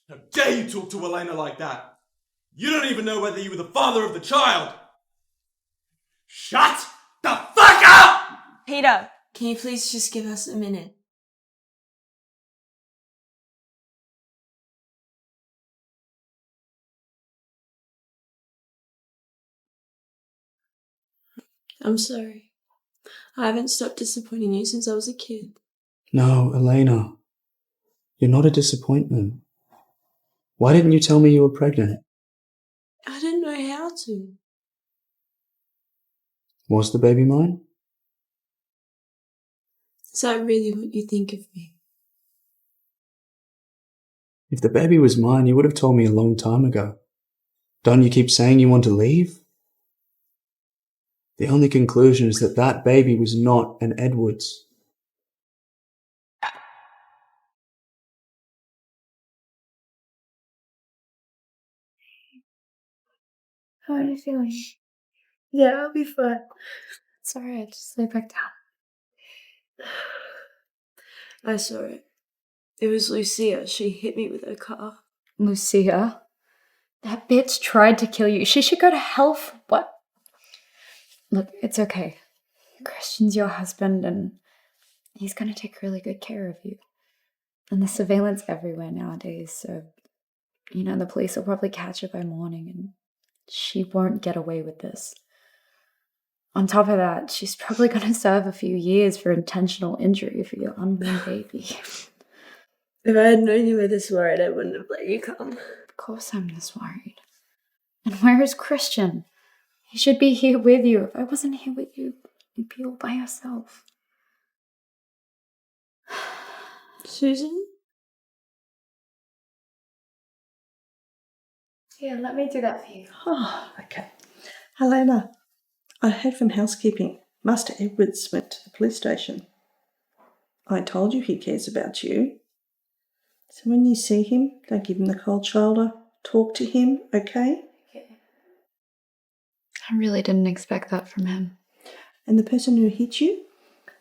Speaker 2: How dare you talk to Elena like that? You don't even know whether you were the father of the child! Shut the fuck up!
Speaker 5: Peter, can you please just give us a minute? I'm sorry. I haven't stopped disappointing you since I was a kid.
Speaker 6: No, Elena. You're not a disappointment. Why didn't you tell me you were pregnant?
Speaker 5: I didn't know how to.
Speaker 6: Was the baby mine?
Speaker 5: Is that really what you think of me?
Speaker 6: If the baby was mine, you would have told me a long time ago. Don't you keep saying you want to leave? The only conclusion is that that baby was not an Edwards.
Speaker 5: How are you feeling? Yeah, I'll be fine. It's alright, just lay back down. I saw it. It was Lucia. She hit me with her car.
Speaker 3: Lucia? That bitch tried to kill you. She should go to hell for what? Look, it's okay. Christian's your husband and he's gonna take really good care of you.
Speaker 8: And there's surveillance everywhere nowadays, so, the police will probably catch her by morning and she won't get away with this. On top of that, she's probably going to serve a few years for intentional injury for your unborn baby.
Speaker 5: If I had known you were this worried, I wouldn't have let you come.
Speaker 8: Of course I'm this worried. And where is Christian? He should be here with you. If I wasn't here with you, you'd be all by yourself.
Speaker 5: Susan?
Speaker 8: Here, let me do that for you.
Speaker 10: Oh, okay. Elena, I heard from housekeeping. Master Edwards went to the police station. I told you he cares about you. So when you see him, don't give him the cold shoulder. Talk to him, okay?
Speaker 8: I really didn't expect that from him.
Speaker 10: And the person who hit you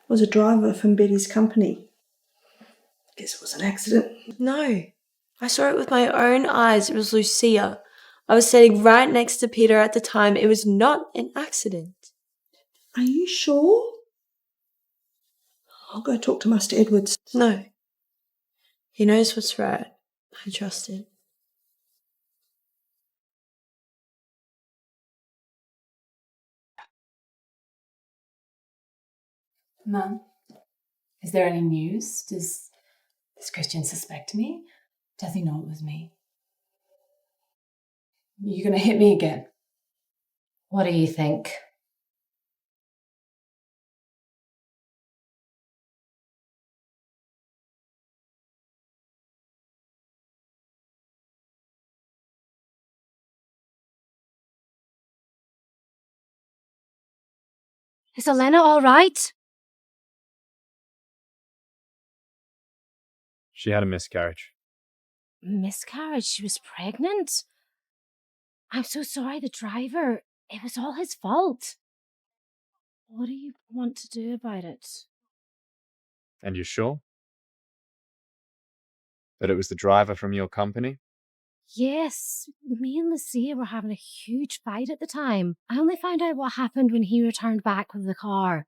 Speaker 10: was a driver from Betty's company. Guess it was an accident.
Speaker 5: No. I saw it with my own eyes. It was Lucia. I was sitting right next to Peter at the time. It was not an accident.
Speaker 10: Are you sure? I'll go talk to Master Edwards.
Speaker 5: No. He knows what's right. I trust him.
Speaker 4: Mum, is there any news? Does Christian suspect me? Does he know it was me? You're gonna hit me again.
Speaker 19: What do you think? Is Elena all right?
Speaker 7: She had a miscarriage.
Speaker 19: Miscarriage? She was pregnant? I'm so sorry, the driver. It was all his fault. What do you want to do about it?
Speaker 7: And you're sure? That it was the driver from your company?
Speaker 19: Yes, me and Lucia were having a huge fight at the time. I only found out what happened when he returned back with the car.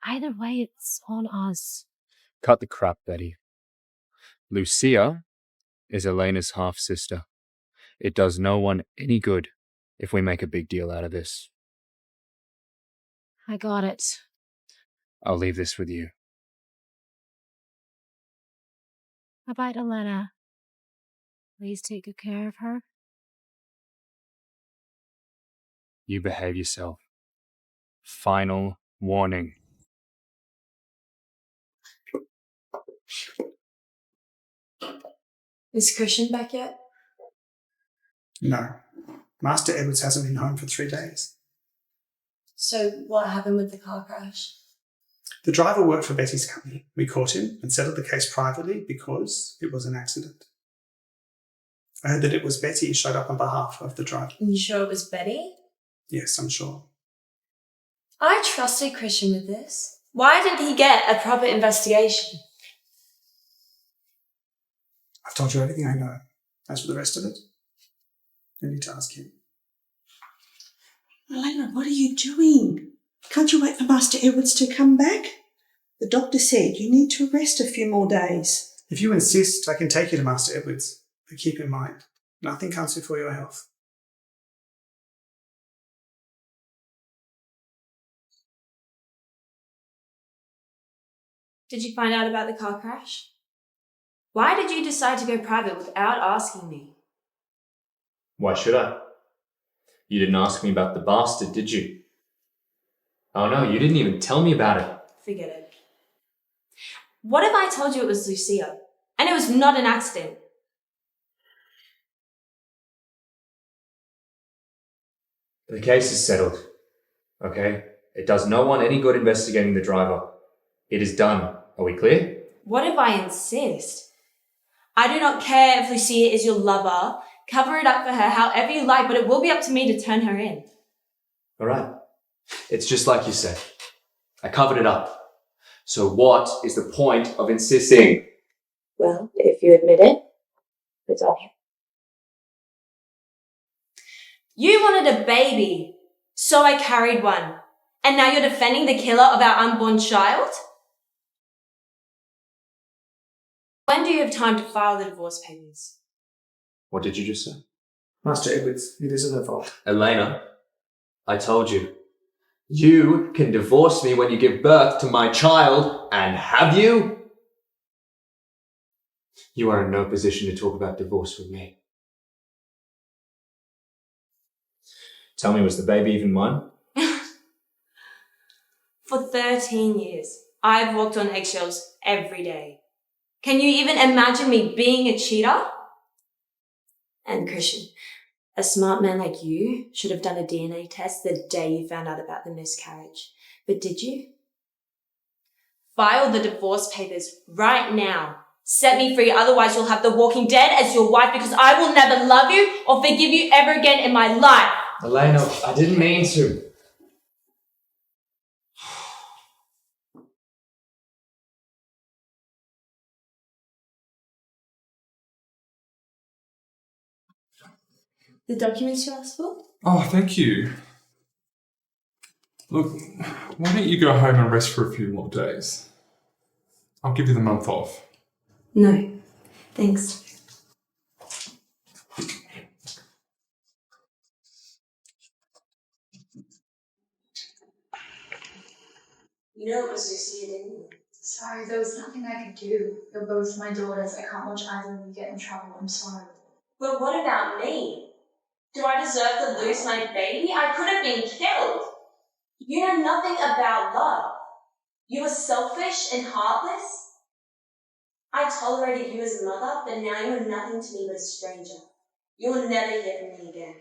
Speaker 19: Either way, it's on us.
Speaker 7: Cut the crap, Betty. Lucia is Elena's half-sister. It does no one any good if we make a big deal out of this.
Speaker 19: I got it.
Speaker 7: I'll leave this with you.
Speaker 19: About Elena. Please take good care of her.
Speaker 7: You behave yourself. Final warning.
Speaker 5: Is Christian back yet?
Speaker 17: No. Master Edwards hasn't been home for 3 days.
Speaker 5: So what happened with the car crash?
Speaker 17: The driver worked for Betty's company. We caught him and settled the case privately because it was an accident. I heard that it was Betty who showed up on behalf of the driver.
Speaker 5: You sure it was Betty?
Speaker 17: Yes, I'm sure.
Speaker 5: I trusted Christian with this. Why didn't he get a proper investigation?
Speaker 17: I've told you everything I know. As for the rest of it, you need to ask him.
Speaker 10: Elena, what are you doing? Can't you wait for Master Edwards to come back? The doctor said you need to rest a few more days.
Speaker 17: If you insist, I can take you to Master Edwards. But keep in mind, nothing comes before your health.
Speaker 5: Did you find out about the car crash? Why did you decide to go private without asking me?
Speaker 16: Why should I? You didn't ask me about the bastard, did you? Oh no, you didn't even tell me about it.
Speaker 5: Forget it. What if I told you it was Lucia, and it was not an accident?
Speaker 16: The case is settled, okay? It does no one any good investigating the driver. It is done. Are we clear?
Speaker 5: What if I insist? I do not care if Lucia is your lover. Cover it up for her however you like, but it will be up to me to turn her in.
Speaker 16: All right. It's just like you said. I covered it up. So what is the point of insisting?
Speaker 5: Well, if you admit it, it's on you. You wanted a baby, so I carried one. And now you're defending the killer of our unborn child? When do you have time to file the divorce papers?
Speaker 16: What did you just say?
Speaker 17: Master Edwards, it isn't her fault.
Speaker 16: Elena, I told you. You can divorce me when you give birth to my child, and have you? You are in no position to talk about divorce with me. Tell me, was the baby even mine?
Speaker 5: For 13 years, I've walked on eggshells every day. Can you even imagine me being a cheater? And Christian, a smart man like you should have done a DNA test the day you found out about the miscarriage. But did you? File the divorce papers right now. Set me free, otherwise you'll have the Walking Dead as your wife, because I will never love you or forgive you ever again in my life.
Speaker 16: Elena, I didn't mean to.
Speaker 5: The documents you asked for?
Speaker 1: Oh, thank you. Look, why don't you go home and rest for a few more days? I'll give you the month off.
Speaker 5: No, thanks. You know it was Lucia, didn't you?
Speaker 3: Sorry, there was nothing I could do. You're both my daughters. I can't watch either of you get in trouble. I'm sorry.
Speaker 5: But what about me? Do I deserve to lose my baby? I could have been killed. You know nothing about love. You were selfish and heartless. I tolerated you as a mother, but now you are nothing to me but a stranger. You will never hear from me again.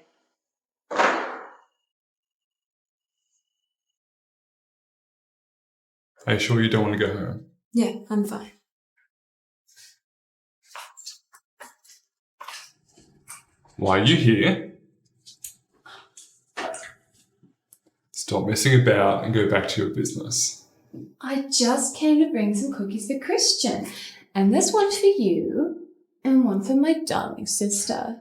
Speaker 1: Are you sure you don't want to go home?
Speaker 5: Yeah, I'm fine.
Speaker 1: Why are you here? Stop messing about and go back to your business.
Speaker 4: I just came to bring some cookies for Christian. And this one for you, and one for my darling sister.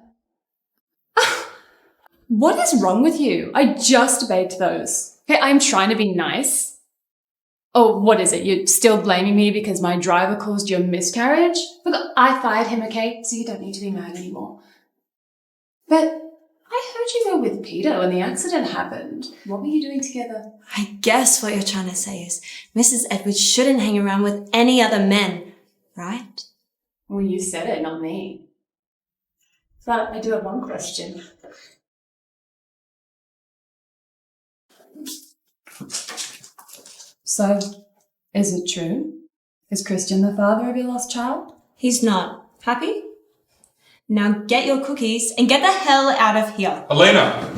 Speaker 4: What is wrong with you? I just baked those. Okay, I'm trying to be nice. Oh, what is it? You're still blaming me because my driver caused your miscarriage? Look, I fired him, okay? So you don't need to be mad anymore. But I heard you were with Peter when the accident happened. What were you doing together?
Speaker 5: I guess what you're trying to say is Mrs. Edwards shouldn't hang around with any other men, right?
Speaker 4: Well, you said it, not me. But I do have one question. So, is it true? Is Christian the father of your lost child?
Speaker 5: He's not. Happy? Now get your cookies and get the hell out of here.
Speaker 1: Elena!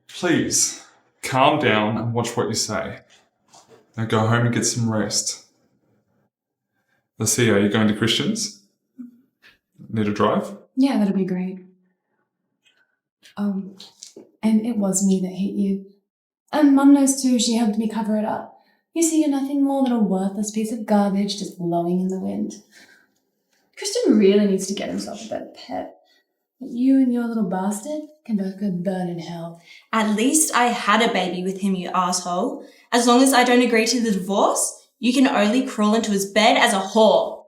Speaker 1: Please, calm down and watch what you say. Now go home and get some rest. Let's see, are you going to Christian's? Need a drive?
Speaker 4: Yeah, that'd be great. And it was me that hit you. And Mum knows too, she helped me cover it up. You see, you're nothing more than a worthless piece of garbage just blowing in the wind. Christian really needs to get himself a better pet. But you and your little bastard can both go burn in hell.
Speaker 5: At least I had a baby with him, you asshole. As long as I don't agree to the divorce, you can only crawl into his bed as a whore.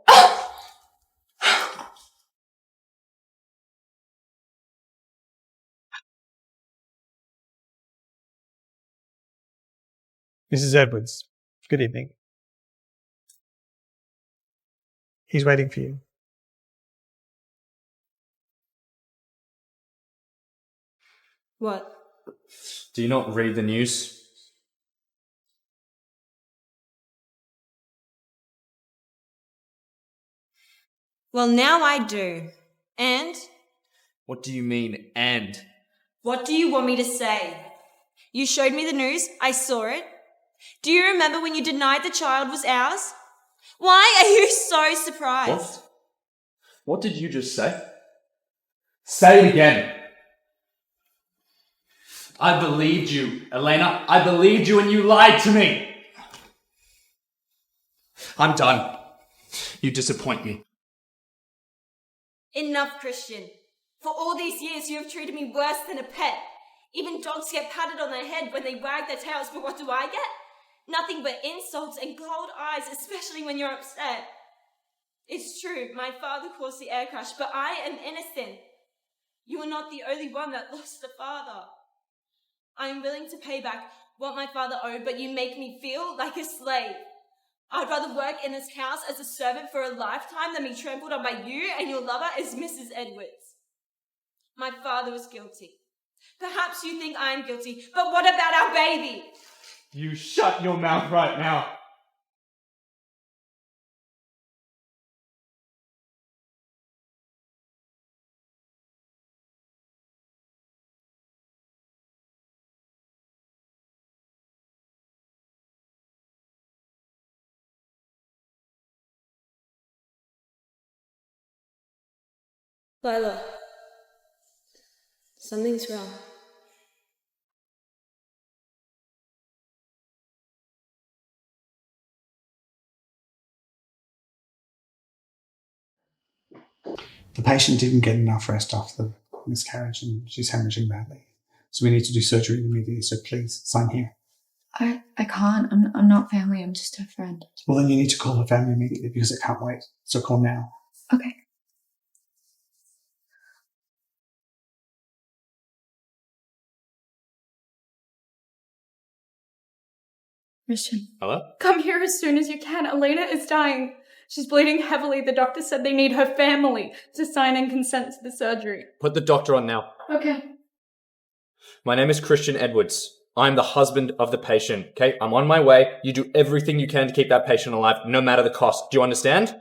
Speaker 15: Mrs. Edwards, good evening. He's waiting for you.
Speaker 5: What?
Speaker 6: Do you not read the news?
Speaker 5: Well, now I do. And?
Speaker 6: What do you mean, and?
Speaker 5: What do you want me to say? You showed me the news. I saw it. Do you remember when you denied the child was ours? Why are you so surprised?
Speaker 6: What did you just say? Say it again. I believed you, Elena. I believed you and you lied to me. I'm done. You disappoint me.
Speaker 5: Enough, Christian. For all these years, you have treated me worse than a pet. Even dogs get patted on their head when they wag their tails, but what do I get? Nothing but insults and cold eyes, especially when you're upset. It's true, my father caused the air crash, but I am innocent. You are not the only one that lost a father. I am willing to pay back what my father owed, but you make me feel like a slave. I'd rather work in this house as a servant for a lifetime than be trampled on by you and your lover as Mrs. Edwards. My father was guilty. Perhaps you think I am guilty, but what about our baby?
Speaker 6: You shut your mouth right now.
Speaker 5: Lila, something's wrong.
Speaker 17: The patient didn't get enough rest after the miscarriage and she's hemorrhaging badly. So we need to do surgery immediately, so please sign here.
Speaker 8: I can't. I'm not family. I'm just her friend.
Speaker 17: Well, then you need to call her family immediately because it can't wait. So call now.
Speaker 8: Okay. Christian.
Speaker 7: Hello?
Speaker 13: Come here as soon as you can. Elena is dying. She's bleeding heavily. The doctor said they need her family to sign and consent to the surgery.
Speaker 6: Put the doctor on now.
Speaker 13: Okay.
Speaker 6: My name is Christian Edwards. I'm the husband of the patient, okay? I'm on my way. You do everything you can to keep that patient alive, no matter the cost. Do you understand?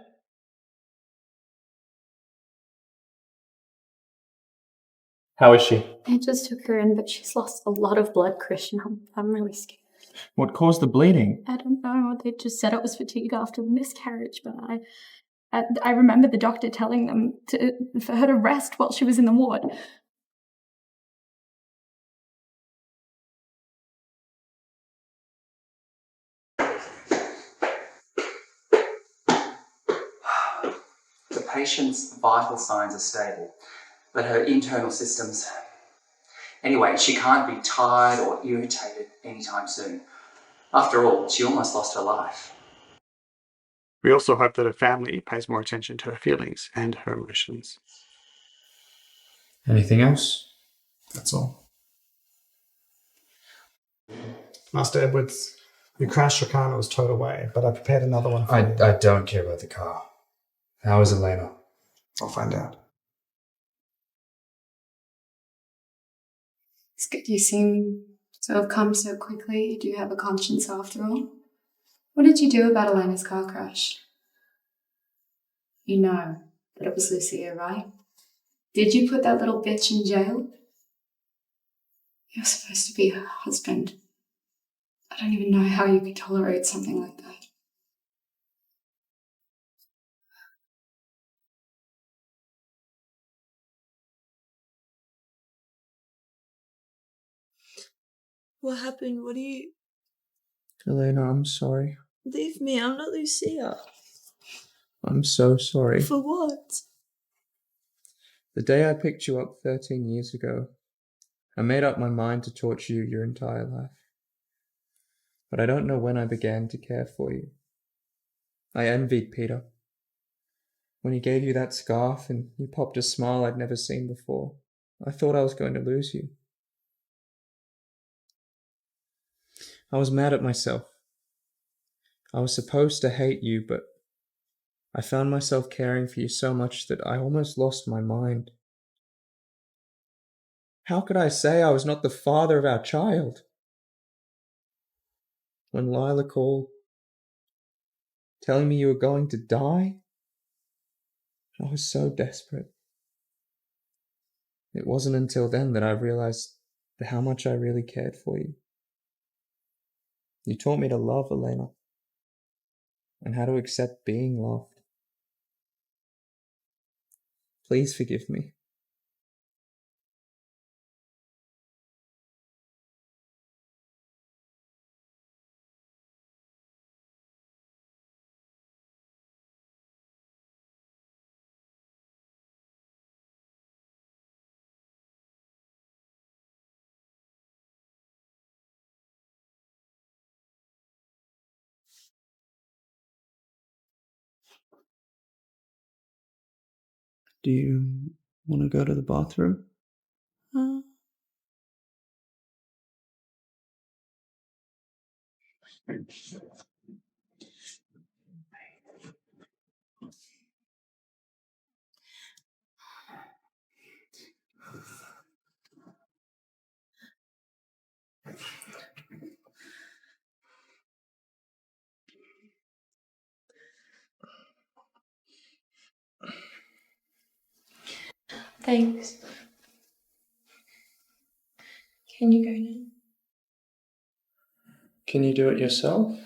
Speaker 6: How is she?
Speaker 13: I just took her in, but she's lost a lot of blood, Christian. I'm really scared.
Speaker 6: What caused the bleeding?
Speaker 13: I don't know. They just said it was fatigue after the miscarriage, but I remember the doctor telling them for her to rest while she was in the ward.
Speaker 12: The patient's vital signs are stable, but her internal systems... Anyway, she can't be tired or irritated anytime soon. After all, she almost lost her life.
Speaker 17: We also hope that her family pays more attention to her feelings and her emotions.
Speaker 6: Anything else?
Speaker 17: That's all. Master Edwards, you crashed your car and it was towed away, but I prepared another one for you.
Speaker 6: I don't care about the car. How is Elena?
Speaker 17: I'll find out.
Speaker 3: It's good you seem to have come so quickly. You do have a conscience after all. What did you do about Elena's car crash? You know that it was Lucia, right? Did you put that little bitch in jail? You're supposed to be her husband. I don't even know how you could tolerate something like that.
Speaker 10: What happened? What do you...
Speaker 6: Elena, I'm sorry.
Speaker 10: Leave me, I'm not Lucia.
Speaker 6: I'm so sorry.
Speaker 10: For what?
Speaker 6: The day I picked you up 13 years ago, I made up my mind to torture you your entire life. But I don't know when I began to care for you. I envied Peter. When he gave you that scarf and you popped a smile I'd never seen before, I thought I was going to lose you. I was mad at myself. I was supposed to hate you, but I found myself caring for you so much that I almost lost my mind. How could I say I was not the father of our child? When Lila called, telling me you were going to die, I was so desperate. It wasn't until then that I realized how much I really cared for you. You taught me to love, Elena, and how to accept being loved. Please forgive me.
Speaker 9: Do you want to go to the bathroom?
Speaker 18: Thanks. Can you go now?
Speaker 14: Can you do it yourself?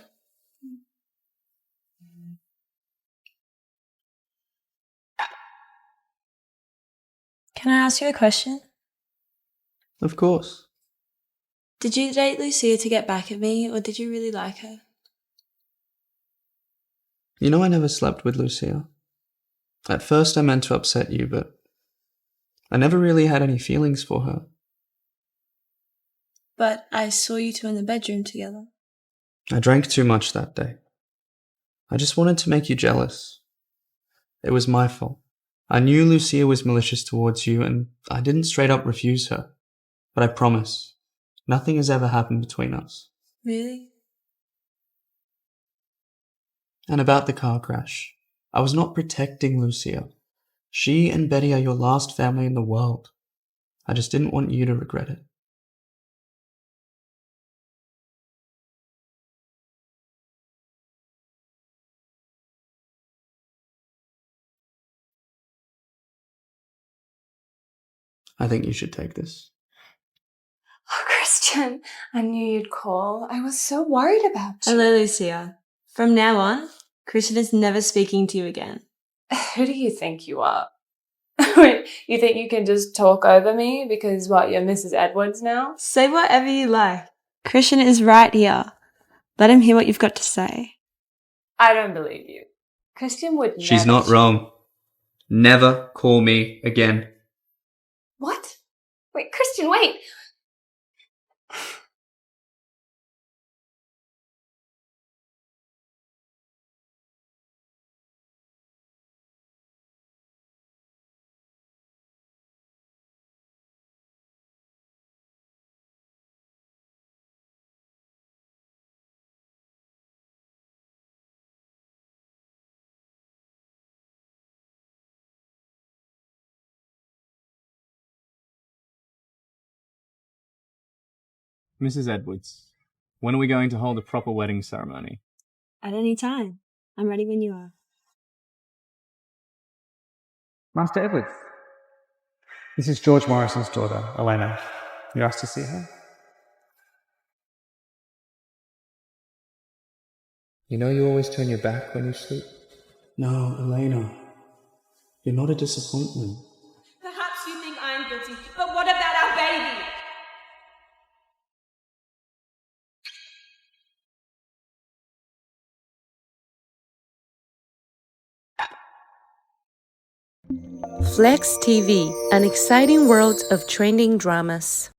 Speaker 18: Can I ask you a question?
Speaker 9: Of course.
Speaker 18: Did you date Lucia to get back at me, or did you really like her?
Speaker 9: You know I never slept with Lucia. At first I meant to upset you, but I never really had any feelings for her.
Speaker 18: But I saw you two in the bedroom together.
Speaker 9: I drank too much that day. I just wanted to make you jealous. It was my fault. I knew Lucia was malicious towards you, and I didn't straight up refuse her. But I promise, nothing has ever happened between us.
Speaker 18: Really?
Speaker 9: And about the car crash, I was not protecting Lucia. She and Betty are your last family in the world. I just didn't want you to regret it. I think you should take this.
Speaker 18: Oh, Christian, I knew you'd call. I was so worried about you. Hello, Lucia. From now on, Christian is never speaking to you again.
Speaker 4: Who do you think you are? Wait, you think you can just talk over me because, what, you're Mrs. Edwards now?
Speaker 18: Say whatever you like. Christian is right here. Let him hear what you've got to say.
Speaker 4: I don't believe you. Christian would never...
Speaker 9: She's not wrong. Never call me again.
Speaker 4: What? Wait, Christian, wait!
Speaker 7: Mrs. Edwards, when are we going to hold a proper wedding ceremony?
Speaker 18: At any time. I'm ready when you are.
Speaker 17: Master Edwards, this is George Morrison's daughter, Elena. You asked to see her?
Speaker 20: You know you always turn your back when you sleep?
Speaker 9: No, Elena. You're not a disappointment.
Speaker 5: Perhaps you think I'm guilty, but what about our baby?
Speaker 21: Flex TV, an exciting world of trending dramas.